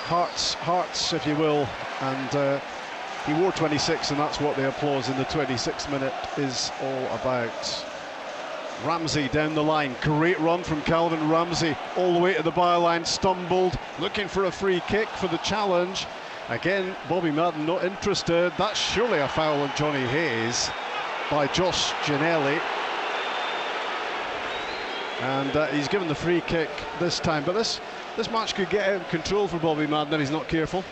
Hearts, if you will, and he wore 26, and that's what the applause in the 26th minute is all about. Ramsey down the line, great run from Calvin Ramsey all the way to the byline, stumbled, looking for a free kick for the challenge. Again, Bobby Madden not interested. That's surely a foul on Johnny Hayes by Josh Ginnelly. And he's given the free kick this time, but this match could get out of control for Bobby Madden if he's not careful.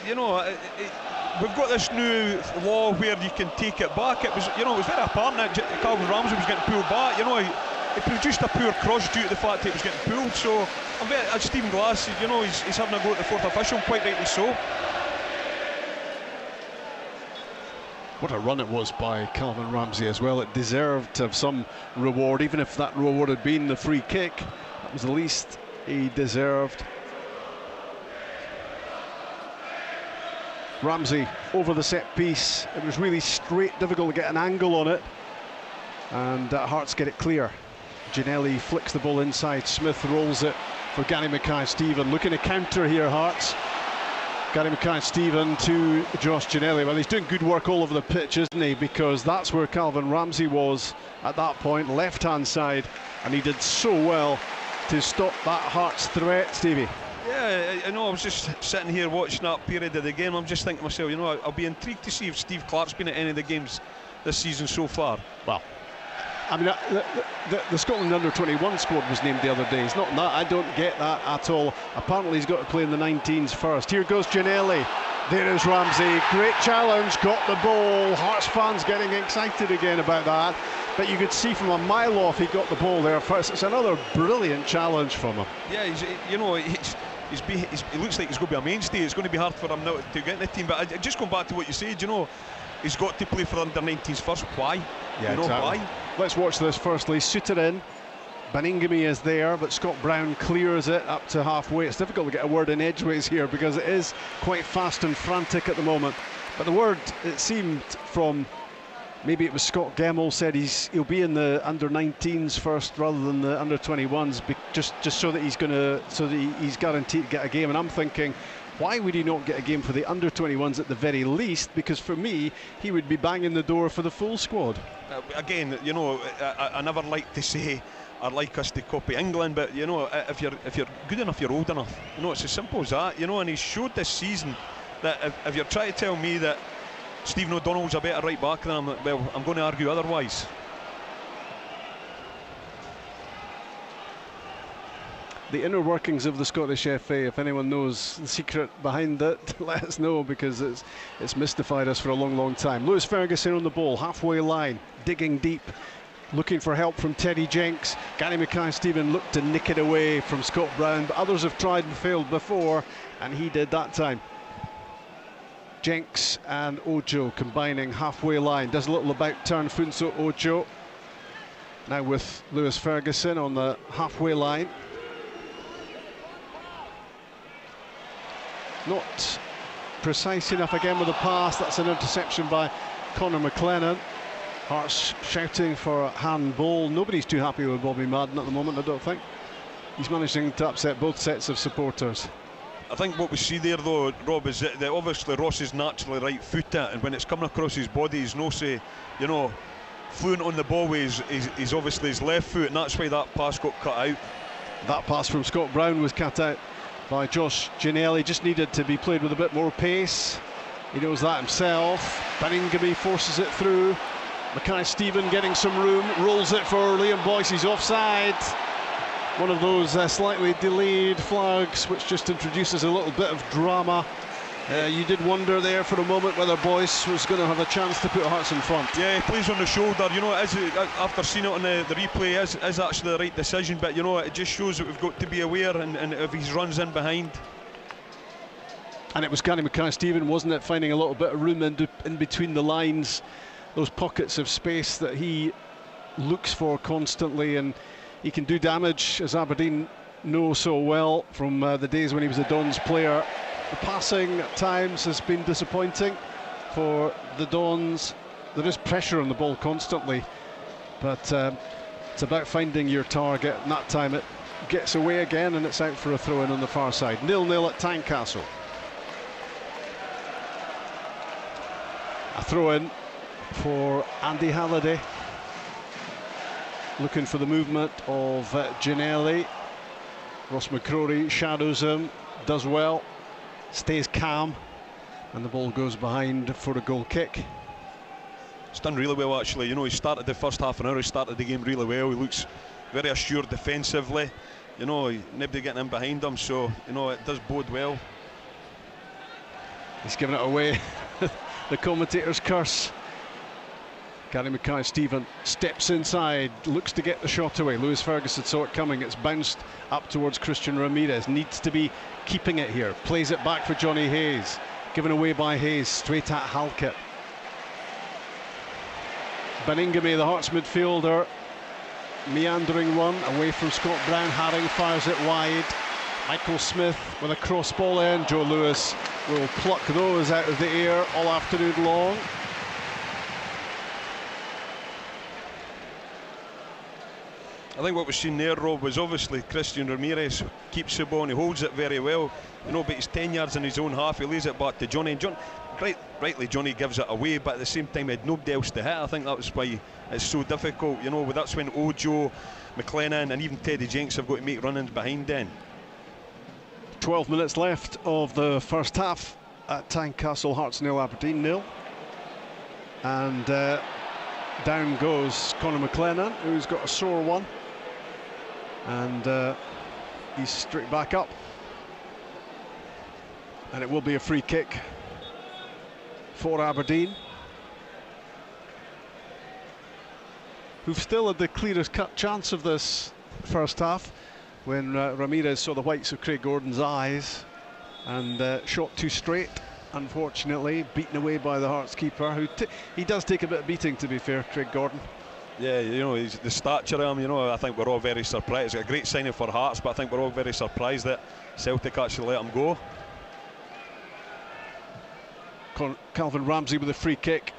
You know, we've got this new law where you can take it back. It was, you know, it was very apparent that Calvin Ramsey was getting pulled back. You know, he produced a poor cross due to the fact that he was getting pulled. So, I'm bet Stephen Glass, you know, he's having a go at the fourth official, quite rightly so. What a run it was by Calvin Ramsey as well. It deserved to have some reward, even if that reward had been the free kick. That was the least he deserved. Ramsey over the set piece. It was really straight, difficult to get an angle on it. And Hearts get it clear. Ginnelly flicks the ball inside. Smith rolls it for Gary Mackay-Steven. Looking to counter here, Hearts. Gary Mackay-Steven to Josh Ginnelly. Well, he's doing good work all over the pitch, isn't he? Because that's where Calvin Ramsey was at that point, left-hand side. And he did so well to stop that Hearts threat, Stevie. Yeah, I know, I was just sitting here watching that period of the game. I'm just thinking to myself, you know, I'll be intrigued to see if Steve Clarke's been at any of the games this season so far. Well, I mean, the Scotland under-21 squad was named the other day. He's not that. I don't get that at all. Apparently he's got to play in the 19s first. Here goes Ginnelly. There is Ramsey. Great challenge. Got the ball. Hearts fans getting excited again about that. But you could see from a mile off he got the ball there first. It's another brilliant challenge from him. Yeah, you know, he looks like he's going to be a mainstay. It's going to be hard for him now to get in the team. But just going back to what you said, you know, he's got to play for the under-19s first. Why? Yeah, you know, exactly. why? Let's watch this firstly. Suited in. Baningime is there, but Scott Brown clears it up to halfway. It's difficult to get a word in edgeways here because it is quite fast and frantic at the moment. But the word, it seemed from, maybe it was Scott Gemmell, said he'll be in the under-19s first rather than the under-21s, just so that he's guaranteed to get a game. And I'm thinking, why would he not get a game for the under-21s at the very least? Because for me, he would be banging the door for the full squad. Again, you know, I never like to say I'd like us to copy England, but you know, if you're good enough, you're old enough. You know, it's as simple as that. You know, and he showed this season that if you're trying to tell me that Stephen O'Donnell's a better right back than him, well, I'm going to argue otherwise. The inner workings of the Scottish FA, if anyone knows the secret behind it, let us know, because it's mystified us for a long time. Lewis Ferguson on the ball, halfway line, digging deep, looking for help from Teddy Jenks. Gary Mackay-Steven looked to nick it away from Scott Brown, but others have tried and failed before, and he did that time. Jenks and Ojo combining halfway line. Does a little about turn, Funso Ojo. Now with Lewis Ferguson on the halfway line. Not precise enough again with the pass. That's an interception by Conor McLennan. Hearts shouting for a handball. Nobody's too happy with Bobby Madden at the moment, I don't think. He's managing to upset both sets of supporters. I think what we see there, though, Rob, is that obviously Ross is naturally right-footed, and when it's coming across his body, he's no say, you know, fluent on the ball with he's obviously his left foot, and that's why that pass got cut out. That pass from Scott Brown was cut out by Josh Ginnelly. Just needed to be played with a bit more pace. He knows that himself. Baningime forces it through. Mackay-Steven getting some room, rolls it for Liam Boyce. He's offside. One of those slightly delayed flags, which just introduces a little bit of drama. You did wonder there for a moment whether Boyce was going to have a chance to put Hearts in front. Yeah, he plays on the shoulder. You know, after seeing it on the replay, is actually the right decision. But you know, it just shows that we've got to be aware, and if he runs in behind. And it was Gary Mackay-Steven, wasn't it, finding a little bit of room in between the lines, those pockets of space that he looks for constantly, and he can do damage, as Aberdeen know so well from the days when he was a Dons player. The passing at times has been disappointing for the Dons. There is pressure on the ball constantly, but it's about finding your target, and that time it gets away again and it's out for a throw-in on the far side. 0-0 at Tynecastle. A throw-in for Andy Halliday. looking for the movement of Ginnelly. Ross McCrory shadows him, does well, stays calm, and the ball goes behind for a goal kick. He's done really well, actually. You know, he started the first half an hour, he started the game really well. He looks very assured defensively. You know, nobody getting in behind him, so, you know, it does bode well. He's given it away. The commentator's curse. Gary Mackay-Steven steps inside, looks to get the shot away. Lewis Ferguson saw it coming. It's bounced up towards Christian Ramirez. Needs to be keeping it here. Plays it back for Johnny Hayes. Given away by Hayes, straight at Halkett. Baningame, the Hearts midfielder, meandering run away from Scott Brown. Haring fires it wide. Michael Smith with a cross ball in. Joe Lewis will pluck those out of the air all afternoon long. I think what we've seen there, Rob, was obviously Christian Ramirez keeps the ball and he holds it very well. You know, but he's 10 yards in his own half. He lays it back to Johnny. And rightly, Johnny gives it away, but at the same time, he had nobody else to hit. I think that was why it's so difficult. You know, that's when Ojo, McLennan, and even Teddy Jenks have got to make run-ins behind then. 12 minutes left of the first half at Tynecastle. Hearts 0, Aberdeen 0. And down goes Conor McLennan, who's got a sore one. And he's straight back up. And it will be a free kick for Aberdeen, who've still had the clearest cut chance of this first half, when Ramirez saw the whites of Craig Gordon's eyes and shot too straight, unfortunately, beaten away by the Hearts keeper, who he does take a bit of beating, to be fair, Craig Gordon. Yeah, you know, he's the stature of him, you know, I think we're all very surprised. It's a great signing for Hearts, but I think we're all very surprised that Celtic actually let him go. Calvin Ramsey with a free kick.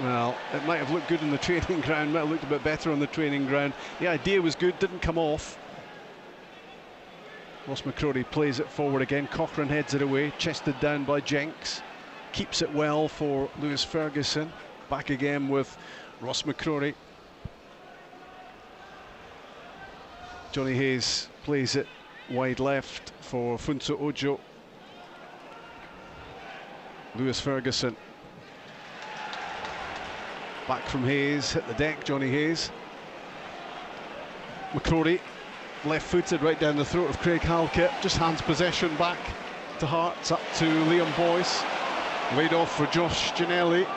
Well, it might have looked good in the training ground, might have looked a bit better on the training ground. The idea was good, didn't come off. Ross McCrory plays it forward again. Cochrane heads it away, chested down by Jenks. Keeps it well for Lewis Ferguson. Back again with Ross McCrory. Johnny Hayes plays it wide left for Funso Ojo. Lewis Ferguson. Back from Hayes, hit the deck, Johnny Hayes. McCrory, left-footed right down the throat of Craig Halkett. Just hands possession back to Hearts, up to Liam Boyce. Laid off for Josh Ginnelly.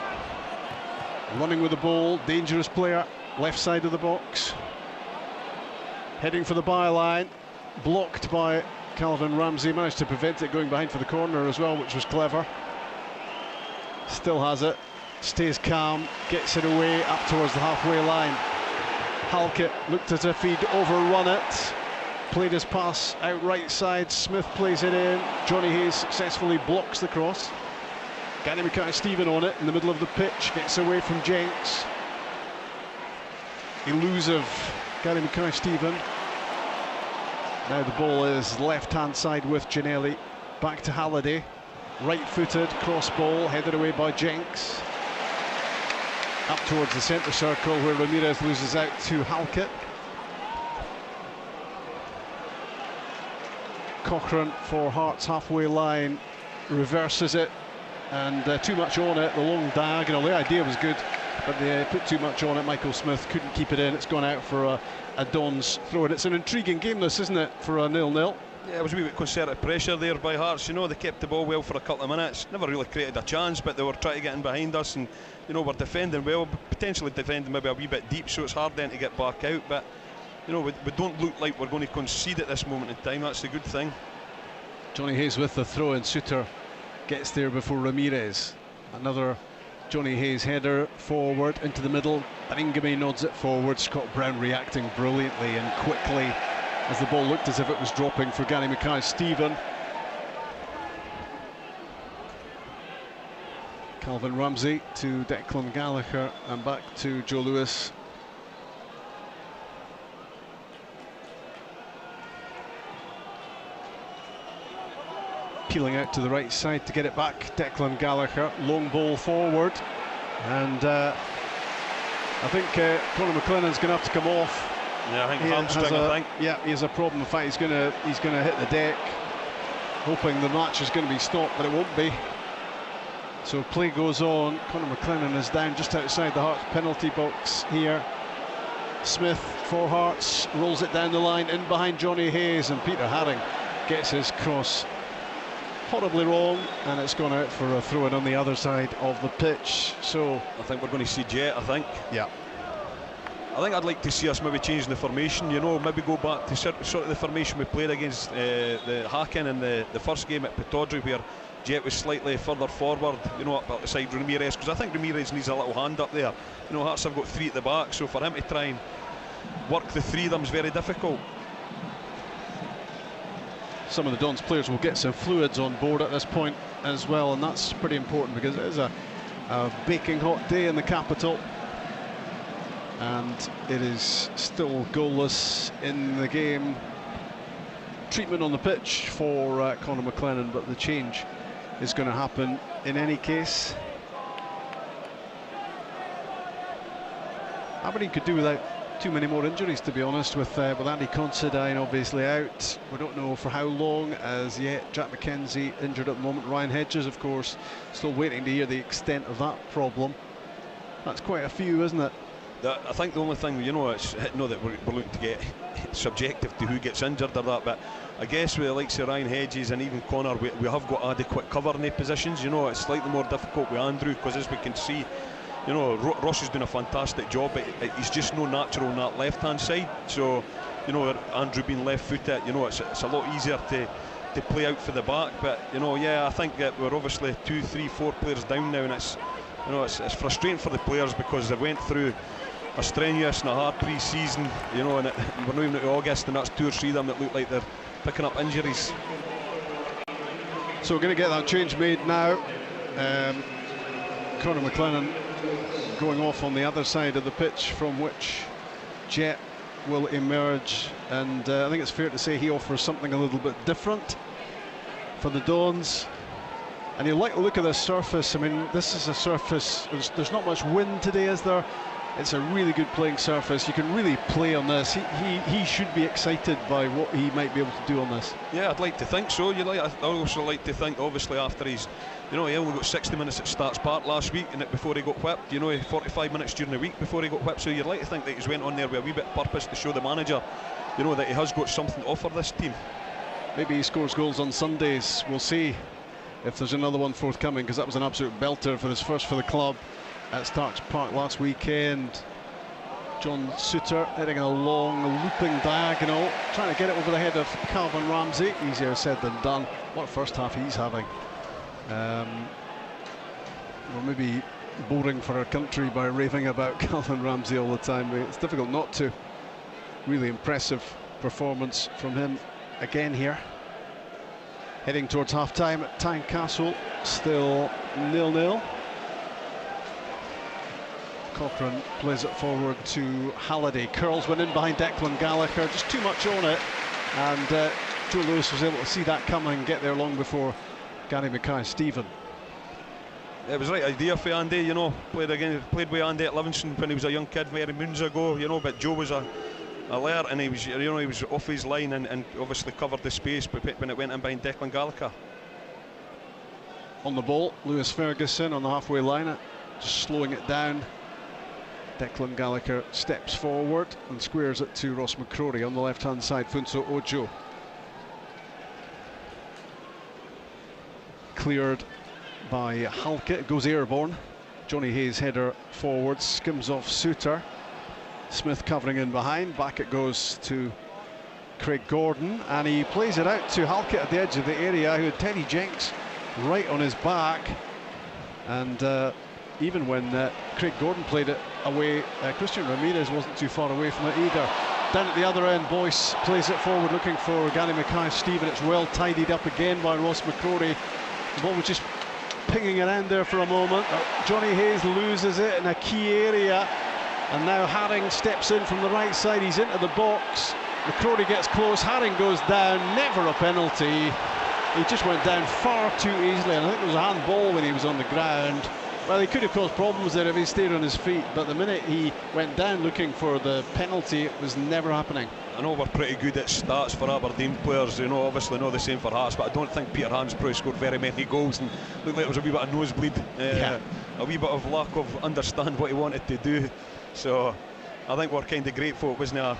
Running with the ball, dangerous player, left side of the box. Heading for the byline, blocked by Calvin Ramsey. Managed to prevent it going behind for the corner as well, which was clever. Still has it, stays calm, gets it away up towards the halfway line. Halkett looked as if he'd overrun it, played his pass out right side. Smith plays it in. Johnny Hayes successfully blocks the cross. Gary Mackay-Steven on it in the middle of the pitch, gets away from Jenks. Elusive Gary Mackay-Steven. Now the ball is left-hand side with Ginnelly. Back to Halliday. Right-footed cross ball headed away by Jenks. Up towards the centre circle where Ramirez loses out to Halkett. Cochrane for Hearts halfway line reverses it, and too much on it. The long diagonal, the idea was good, but they put too much on it. Michael Smith couldn't keep it in. It's gone out for a Don's throw, and it's an intriguing game this, isn't it, for a 0-0. Yeah, it was a wee bit concerted pressure there by Hearts. You know, they kept the ball well for a couple of minutes, never really created a chance, but they were trying to get in behind us, and you know, we're defending well, potentially defending maybe a wee bit deep, so it's hard then to get back out. But you know, we don't look like we're going to concede at this moment in time. That's a good thing. Johnny Hayes with the throw, and Suter gets there before Ramirez. Another Johnny Hayes header forward into the middle. Baningame nods it forward. Scott Brown reacting brilliantly and quickly as the ball looked as if it was dropping for Gary Mackay-Steven. Calvin Ramsey to Declan Gallagher and back to Joe Lewis. Peeling out to the right side to get it back. Declan Gallagher, long ball forward, and I think Conor McLennan's going to have to come off. Yeah, I think hamstring. I think. Yeah, he has a problem. In fact, he's going to hit the deck, hoping the match is going to be stopped, but it won't be. So play goes on. Conor McLennan is down just outside the Hearts penalty box here. Smith for Hearts rolls it down the line in behind Johnny Hayes, and Peter Haring gets his cross horribly wrong, and it's gone out for a throw-in on the other side of the pitch. So I think we're going to see Jet. I think. Yeah. I think I'd like to see us maybe changing the formation. You know, maybe go back to sort of the formation we played against the Hacken in the first game at Pittodrie, where Jet was slightly further forward, you know, up beside Ramirez, because I think Ramirez needs a little hand up there. You know, Hearts have got 3 at the back, so for him to try and work the 3 of them is very difficult. Some of the Dons players will get some fluids on board at this point as well, and that's pretty important because it is a baking hot day in the capital, and it is still goalless in the game. Treatment on the pitch for Conor McLennan, but the change is going to happen in any case. Aberdeen could do without too many more injuries, to be honest, with Andy Considine obviously out. We don't know for how long as yet. Jack McKenzie injured at the moment. Ryan Hedges, of course, still waiting to hear the extent of that problem. That's quite a few, isn't it? I think the only thing, you know, it's not that we're looking to get subjective to who gets injured or that, but I guess with the likes of Ryan Hedges and even Connor, we have got adequate cover in their positions. You know, it's slightly more difficult with Andrew, because as we can see, you know, Ross is doing a fantastic job, but he's just no natural on that left-hand side. So, you know, Andrew being left-footed, you know, it's a lot easier to play out for the back. But, you know, yeah, I think that we're obviously 2, 3, 4 players down now, and it's, you know, it's frustrating for the players because they went through a strenuous and a hard pre-season, you know, and we're not even into August, and that's 2 or 3 of them that look like they're picking up injuries. So we're going to get that change made now. Conor McLennan going off on the other side of the pitch, from which Jet will emerge, and I think it's fair to say he offers something a little bit different for the Dons. And you like to look at this surface. I mean, this is a surface, there's not much wind today, is there? It's a really good playing surface. You can really play on this. He should be excited by what he might be able to do on this. Yeah, I'd like to think so. I also like to think, obviously, after he's, you know, he only got 60 minutes at Starts Park last week, and before he got whipped, you know, 45 minutes during the week before he got whipped. So you'd like to think that he's went on there with a wee bit of purpose to show the manager, you know, that he has got something to offer this team. Maybe he scores goals on Sundays. We'll see if there's another one forthcoming, because that was an absolute belter for his first for the club at Starks Park last weekend. John Suter hitting a long looping diagonal, trying to get it over the head of Calvin Ramsey. Easier said than done. What a first half he's having. We're maybe boring for our country by raving about Calvin Ramsey all the time. It's difficult not to. Really impressive performance from him again here. Heading towards half-time at Tynecastle, still 0-0. Cochrane plays it forward to Halliday. Curls went in behind Declan Gallagher, just too much on it, and Joe Lewis was able to see that coming and get there long before Gary Mackay-Stephen. It was the right idea for Andy, you know. Played with Andy at Livingston when he was a young kid many moons ago, you know, but Joe was alert, and he was, you know, he was off his line and obviously covered the space when it went in behind Declan Gallagher. On the ball, Lewis Ferguson on the halfway line, just slowing it down. Declan Gallagher steps forward and squares it to Ross McCrory on the left-hand side. Funso Ojo cleared by Halkett, goes airborne. Johnny Hayes header forward, skims off Suter. Smith covering in behind, back it goes to Craig Gordon, and he plays it out to Halkett at the edge of the area, who had Teddy Jenks right on his back. And even when Craig Gordon played it away, Christian Ramirez wasn't too far away from it either. Down at the other end, Boyce plays it forward looking for Gary Mackay-Stephen. It's well tidied up again by Ross McCrory. The ball was just pinging around there for a moment. Johnny Hayes loses it in a key area, and now Haring steps in from the right side. He's into the box. McCrory gets close, Haring goes down. Never a penalty. He just went down far too easily, and I think it was a handball when he was on the ground. Well, he could have caused problems there if he stayed on his feet, but the minute he went down looking for the penalty, it was never happening. I know we're pretty good at stats for Aberdeen players, you know, obviously not the same for Hearts, but I don't think Peter Hans probably scored very many goals, and looked like there was a wee bit of nosebleed, a wee bit of lack of understand what he wanted to do. So I think we're kind of grateful it wasn't a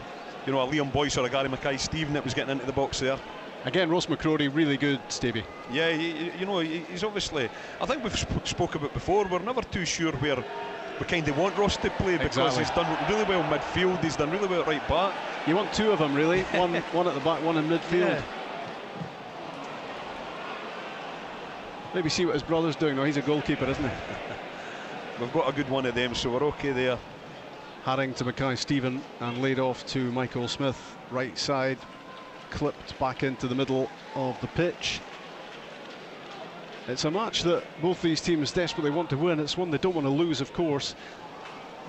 Liam Boyce or a Gary Mackay-Steven that was getting into the box there. Again, Ross McCrory, really good, Stevie. Yeah, he's obviously, I think we've spoke about before, we're never too sure where we kind of want Ross to play, because he's done really well midfield, he's done really well at right back. You want two of them, really. one at the back, one in midfield. Yeah. Maybe see what his brother's doing. No, he's a goalkeeper, isn't he? We've got a good one of them, so we're okay there. Haring to Mackay-Steven and laid off to Michael Smith, right side, clipped back into the middle of the pitch. It's a match that both these teams desperately want to win. It's one they don't want to lose, of course,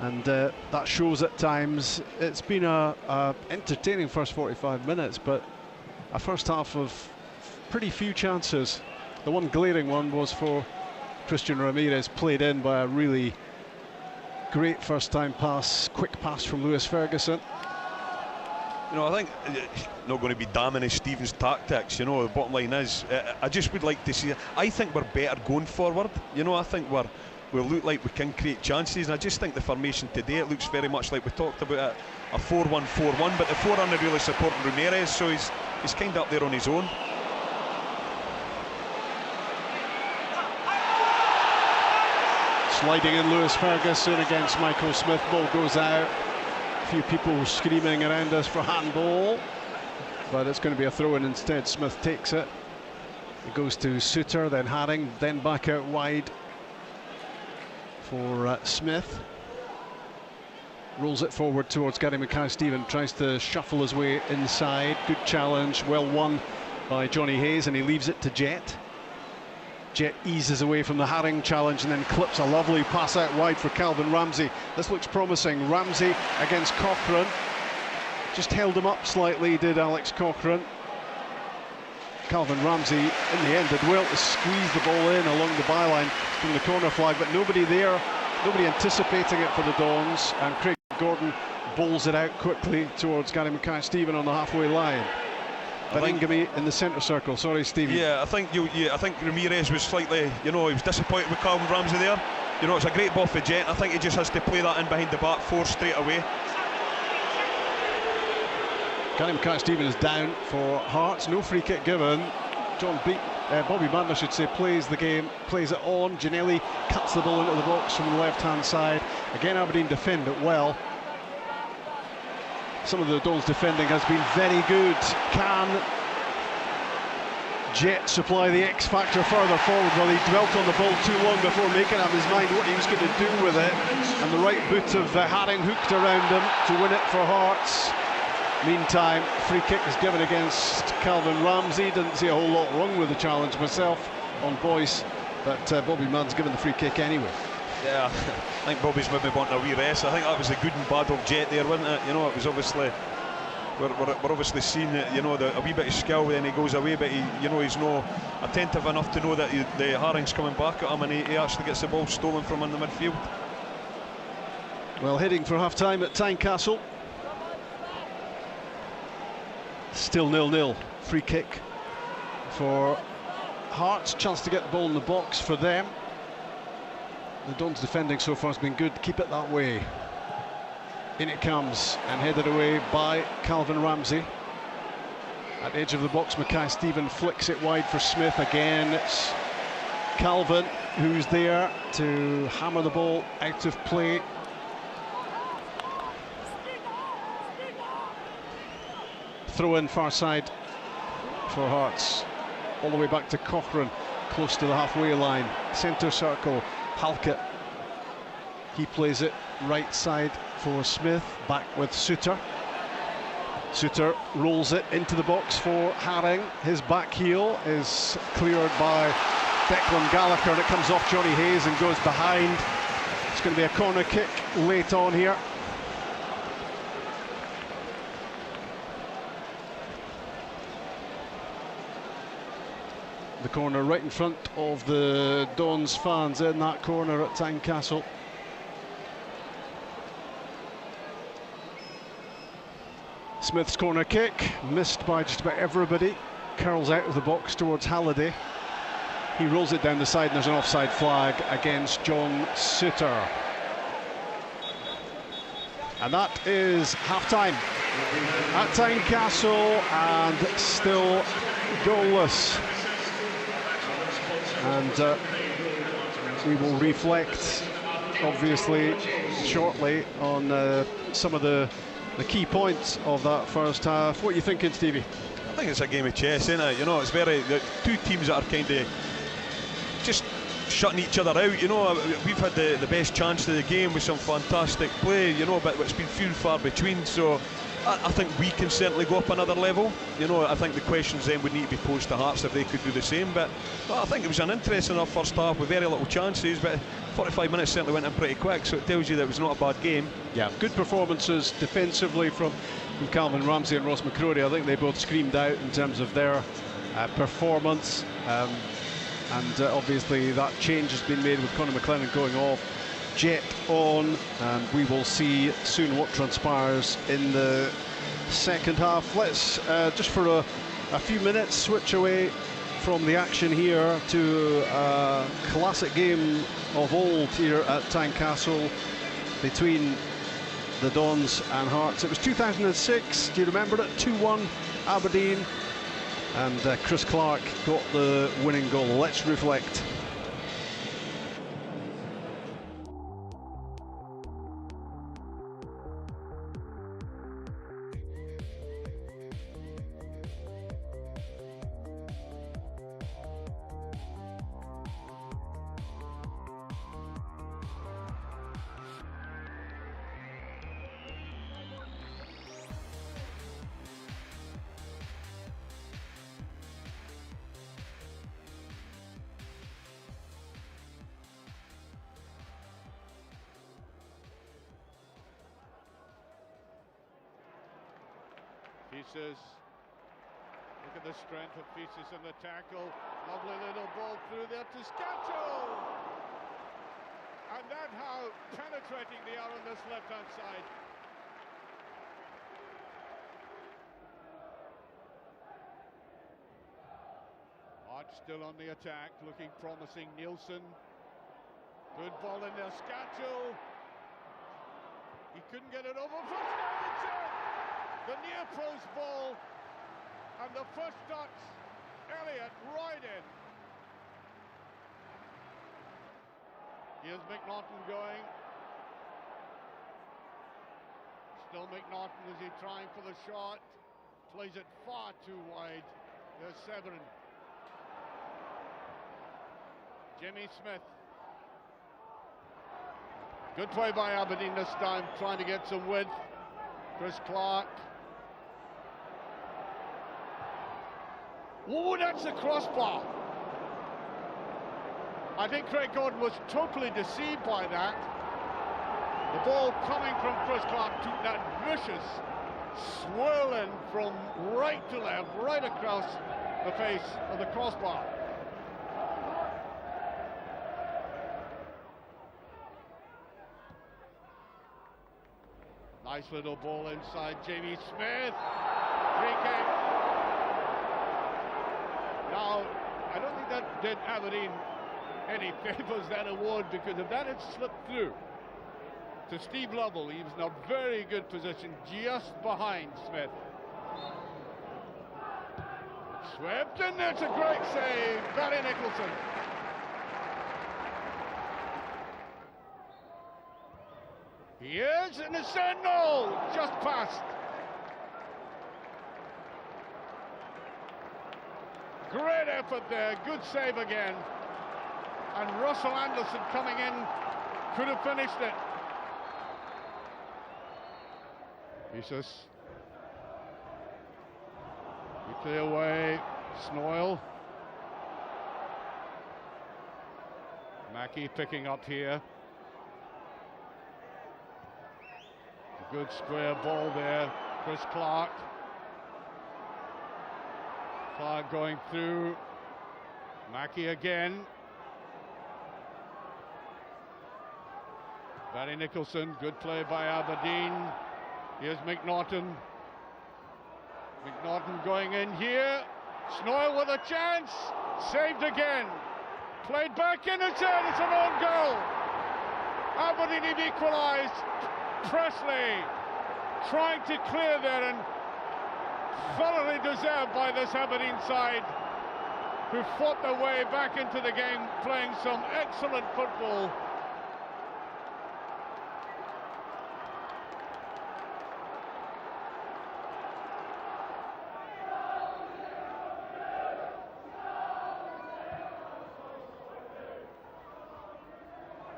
and that shows at times. It's been a entertaining first 45 minutes, but a first half of pretty few chances. The one glaring one was for Christian Ramirez, played in by a really great first-time pass, quick pass from Lewis Ferguson. You know, I think not going to be damning Stevens' tactics. You know, the bottom line is, I just would like to see. I think we're better going forward. You know, I think we look like we can create chances, and I just think the formation today, it looks very much like we talked about a 4-1-4-1, but the forehand are really supporting Ramirez, so he's kind of up there on his own. Sliding in Lewis Ferguson against Michael Smith. Ball goes out. A few people screaming around us for handball, but it's going to be a throw-in instead. Smith takes it. It goes to Suter, then Haring, then back out wide for Smith. Rolls it forward towards Gary Mackay-Steven. Tries to shuffle his way inside. Good challenge, well won by Johnny Hayes, and he leaves it to Jet. Jet eases away from the Haring challenge and then clips a lovely pass out wide for Calvin Ramsey. This looks promising. Ramsey against Cochrane. Just held him up slightly, did Alex Cochrane. Calvin Ramsey, in the end, did well to squeeze the ball in along the byline from the corner flag, but nobody there, nobody anticipating it for the Dons, and Craig Gordon bowls it out quickly towards Gary Mackay-Steven on the halfway line. Ingamy in the centre circle. Sorry, Stevie. Yeah, I think Ramirez was slightly, he was disappointed with Calvin Ramsey there. You know, it's a great ball for Jet. I think he just has to play that in behind the back four straight away. Gary Mackay-Steven is down for Hearts. No free kick given. Bobby Madden, I should say, plays the game, plays it on. Ginnelly cuts the ball into the box from the left-hand side. Again, Aberdeen defend it well. Some of the Dons defending has been very good. Can Jet supply the X factor further forward? Well, he dwelt on the ball too long before making up his mind what he was going to do with it, and the right boot of Haring hooked around him to win it for Hearts. Meantime, free kick is given against Calvin Ramsey. Didn't see a whole lot wrong with the challenge myself on Boyce, but Bobby Mann's given the free kick anyway. Yeah, I think Bobby's maybe wanting a wee rest. I think that was the good and bad of Jet there, wasn't it? You know, it was obviously, we're obviously seeing that, a wee bit of skill, then he goes away, but he's not attentive enough to know that the Haring's coming back at him, and he actually gets the ball stolen from him in the midfield. Well, heading for half-time at Tynecastle. Still 0-0. Free kick for Hearts. Chance to get the ball in the box for them. The Dons defending so far has been good. Keep it that way. In it comes and headed away by Calvin Ramsey. At the edge of the box, Mackay-Steven flicks it wide for Smith. Again, it's Calvin who's there to hammer the ball out of play. Throw in far side for Hearts. All the way back to Cochrane, close to the halfway line. Centre circle. Halkett, he plays it right side for Smith, back with Suter. Suter rolls it into the box for Haring. His back heel is cleared by Declan Gallagher, and it comes off Johnny Hayes and goes behind. It's going to be a corner kick late on here. the corner right in front of the Dons fans in that corner at Tynecastle. Smith's corner kick, missed by just about everybody. Curls out of the box towards Halliday. He rolls it down the side and there's an offside flag against John Suter. And that is half-time at Tynecastle, and still goalless. And we will reflect, obviously, shortly on some of the key points of that first half. What are you thinking, Stevie? I think it's a game of chess, isn't it? You know, it's very, the two teams that are kind of just shutting each other out. You know, we've had the best chance of the game with some fantastic play, you know, but it's been few and far between. So I think we can certainly go up another level. You know, I think the questions then would need to be posed to Hearts if they could do the same. But I think it was an interesting enough first half with very little chances, but 45 minutes certainly went in pretty quick, so it tells you that it was not a bad game. Yeah, good performances defensively from Calvin Ramsey and Ross McCrory. I think they both screamed out in terms of their performance. And obviously that change has been made with Conor McLennan going off, Jet on, and we will see soon what transpires in the second half. Let's just for a few minutes switch away from the action here to a classic game of old here at Tynecastle between the Dons and Hearts. It was 2006, do you remember it? 2-1 Aberdeen. And Chris Clark got the winning goal. Let's reflect. Pieces. Look at the strength of Pieces in the tackle. Lovely little ball through there to Scatcho. And that's how penetrating they are on this left-hand side. Arch still on the attack, looking promising. Nielsen. Good ball in there. Scatcho. He couldn't get it over. First down, the near post ball, and the first touch, Elliott right in. Here's McNaughton going. Still McNaughton, is he trying for the shot? Plays it far too wide. There's Severin. Jimmy Smith. Good play by Aberdeen this time, trying to get some width. Chris Clark. Oh, that's a crossbar. I think Craig Gordon was totally deceived by that. The ball coming from Chris Clark took that vicious swirling from right to left, right across the face of the crossbar. Nice little ball inside Jamie Smith. Free kick. Now, I don't think that did Aberdeen any favours, that award, because if that had slipped through to Steve Lovell, he was in a very good position just behind Smith. Swept, and that's a great save, Barry Nicholson. He is, and it's said no, just past. Great effort there, good save again. And Russell Anderson coming in, could have finished it. Jesus. You clear away, Snoyle. Mackey picking up here. A good square ball there, Chris Clark. Clark going through. Mackey again. Barry Nicholson, good play by Aberdeen. Here's McNaughton. McNaughton going in here. Snoyle with a chance. Saved again. Played back in, it's in. It's an own goal. Aberdeen have equalised. Presley trying to clear there, and thoroughly deserved by this Aberdeen side, who fought their way back into the game, playing some excellent football.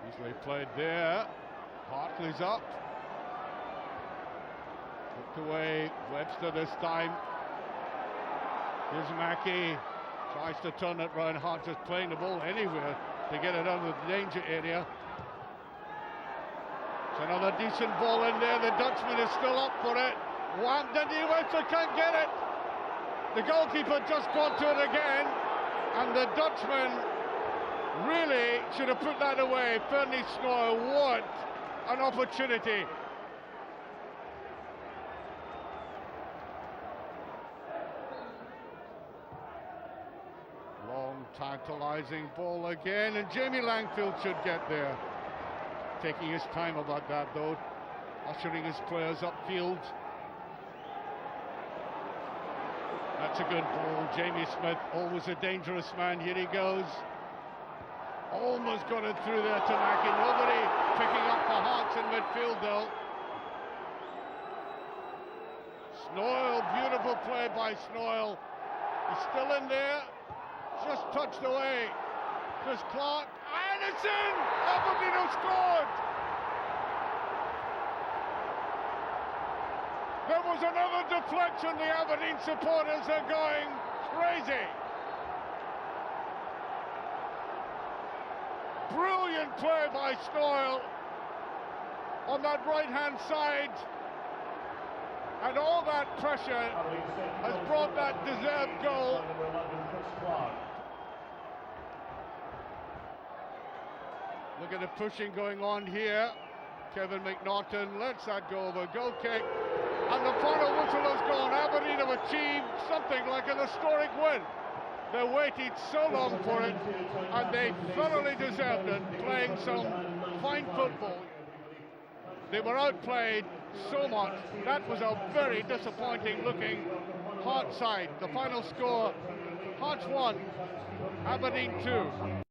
Easily played there. Hartley's up. Hooked away. Webster this time. Here's Mackey. Tries to turn it round. Hart just playing the ball anywhere to get it out of the danger area. It's another decent ball in there. The Dutchman is still up for it. Whamped into Webster, can't get it. The goalkeeper just got to it again. And the Dutchman really should have put that away. Fernie Snoyle, what an opportunity. Long, tantalising ball again, and Jamie Langfield should get there. Taking his time about that, though. Ushering his players upfield. That's a good ball. Jamie Smith, always a dangerous man. Here he goes. Almost got it through there to Mackey. Nobody picking up the Hearts in midfield, though. Snoyle, beautiful play by Snoyle. He's still in there. Just touched away. Chris Clark, and it's in! Aberdeen have scored! There was another deflection. The Aberdeen supporters are going crazy. Brilliant play by Snoyle on that right-hand side. And all that pressure has brought that deserved goal. Look at the pushing going on here. Kevin McNaughton lets that go over. Goal kick. And the final whistle has gone. Aberdeen have achieved something like an historic win. They waited so long for it, and they thoroughly deserved it, playing some fine football. They were outplayed so much. That was a very disappointing looking Hearts side. The final score, Hearts 1, Aberdeen 2.